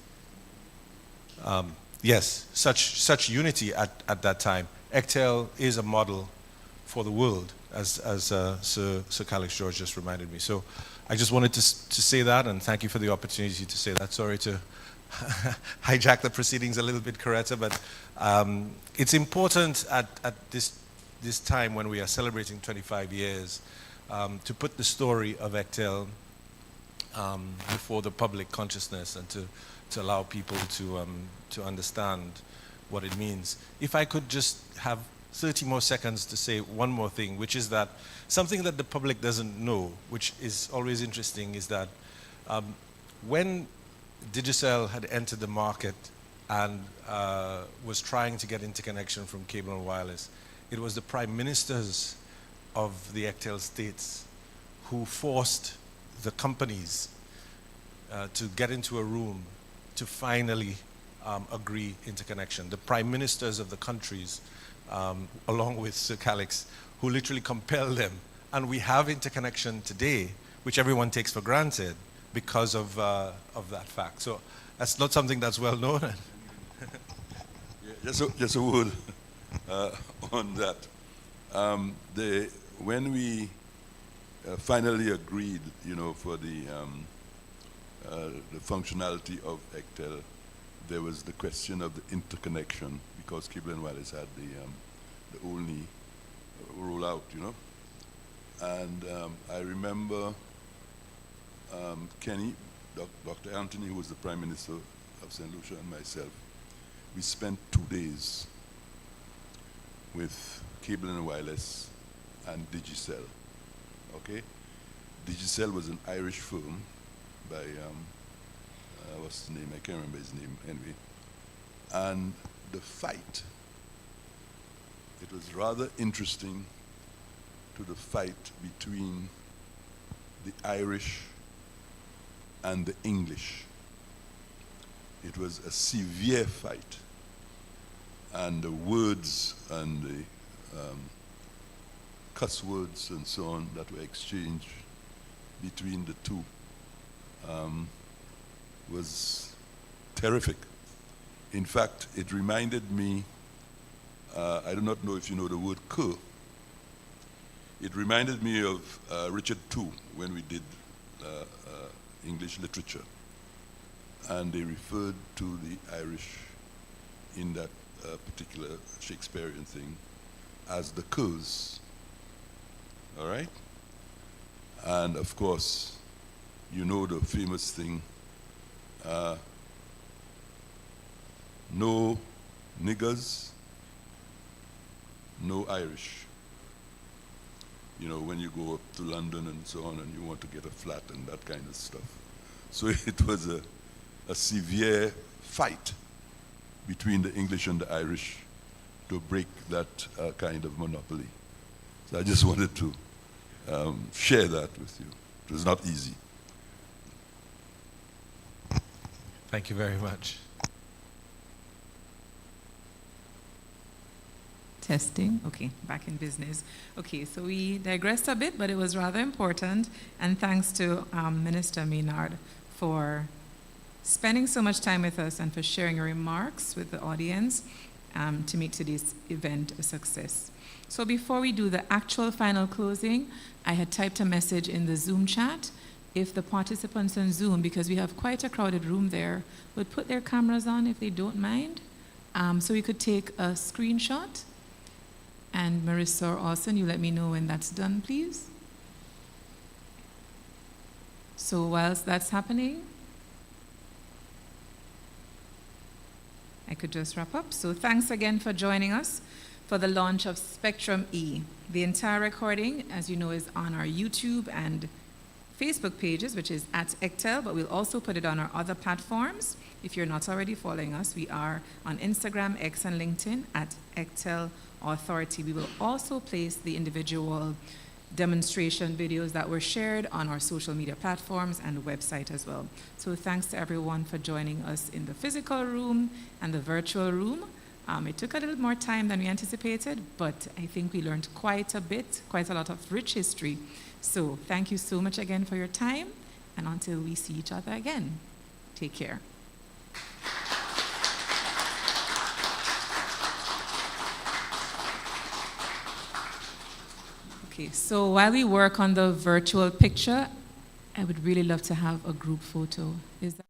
Yes, such unity at that time. ECTEL is a model for the world, as Sir Alex George just reminded me. So I just wanted to say that, and thank you for the opportunity to say that. Sorry to hijack the proceedings a little bit, Coretta, but it's important at this time when we are celebrating 25 years to put the story of ECTEL before the public consciousness and to allow people to understand what it means. If I could just have 30 more seconds to say one more thing, which is that something that the public doesn't know, which is always interesting, is that when Digicel had entered the market and was trying to get interconnection from cable and wireless, it was the prime ministers of the ECTEL states who forced the companies to get into a room to finally agree interconnection. The prime ministers of the countries, along with Sir Calix, who literally compelled them. And we have interconnection today, which everyone takes for granted because of that fact. So that's not something that's well known. Just a word on that. When we finally agreed, for the functionality of ECTEL, there was the question of the interconnection, because Cable and Wireless had the only rollout, And I remember Kenny, Dr. Anthony, who was the Prime Minister of St. Lucia, and myself, we spent 2 days with Cable and Wireless and Digicel. Okay? Digicel was an Irish firm by, what's his name? I can't remember his name anyway. And the fight, it was rather interesting to the fight between the Irish and the English. It was a severe fight. And the words and the cuss words and so on that were exchanged between the two was terrific. In fact, it reminded me, I do not know if you know the word cur. It reminded me of Richard II when we did English literature. And they referred to the Irish in that particular Shakespearean thing as the curs. All right? And of course, you know the famous thing, no niggers, no Irish. When you go up to London and so on and you want to get a flat and that kind of stuff. So it was a severe fight between the English and the Irish to break that kind of monopoly. So I just wanted to share that with you. It was not easy. Thank you very much. Testing. Okay, back in business. Okay, so we digressed a bit, but it was rather important. And thanks to Minister Maynard for spending so much time with us and for sharing your remarks with the audience to make today's event a success. So before we do the actual final closing, I had typed a message in the Zoom chat. If the participants on Zoom, because we have quite a crowded room there, would put their cameras on if they don't mind, so we could take a screenshot. And Marissa or Austin, you let me know when that's done, please. So whilst that's happening, I could just wrap up. So thanks again for joining us for the launch of Spectrum E. The entire recording, as you know, is on our YouTube and Facebook pages, which is at ECTEL, but we'll also put it on our other platforms. If you're not already following us, we are on Instagram, X, and LinkedIn at ECTEL Authority. We will also place the individual demonstration videos that were shared on our social media platforms and website as well. So thanks to everyone for joining us in the physical room and the virtual room. It took a little more time than we anticipated, but I think we learned quite a lot of rich history. So thank you so much again for your time, and until we see each other again, take care. Okay, so while we work on the virtual picture, I would really love to have a group photo. Is that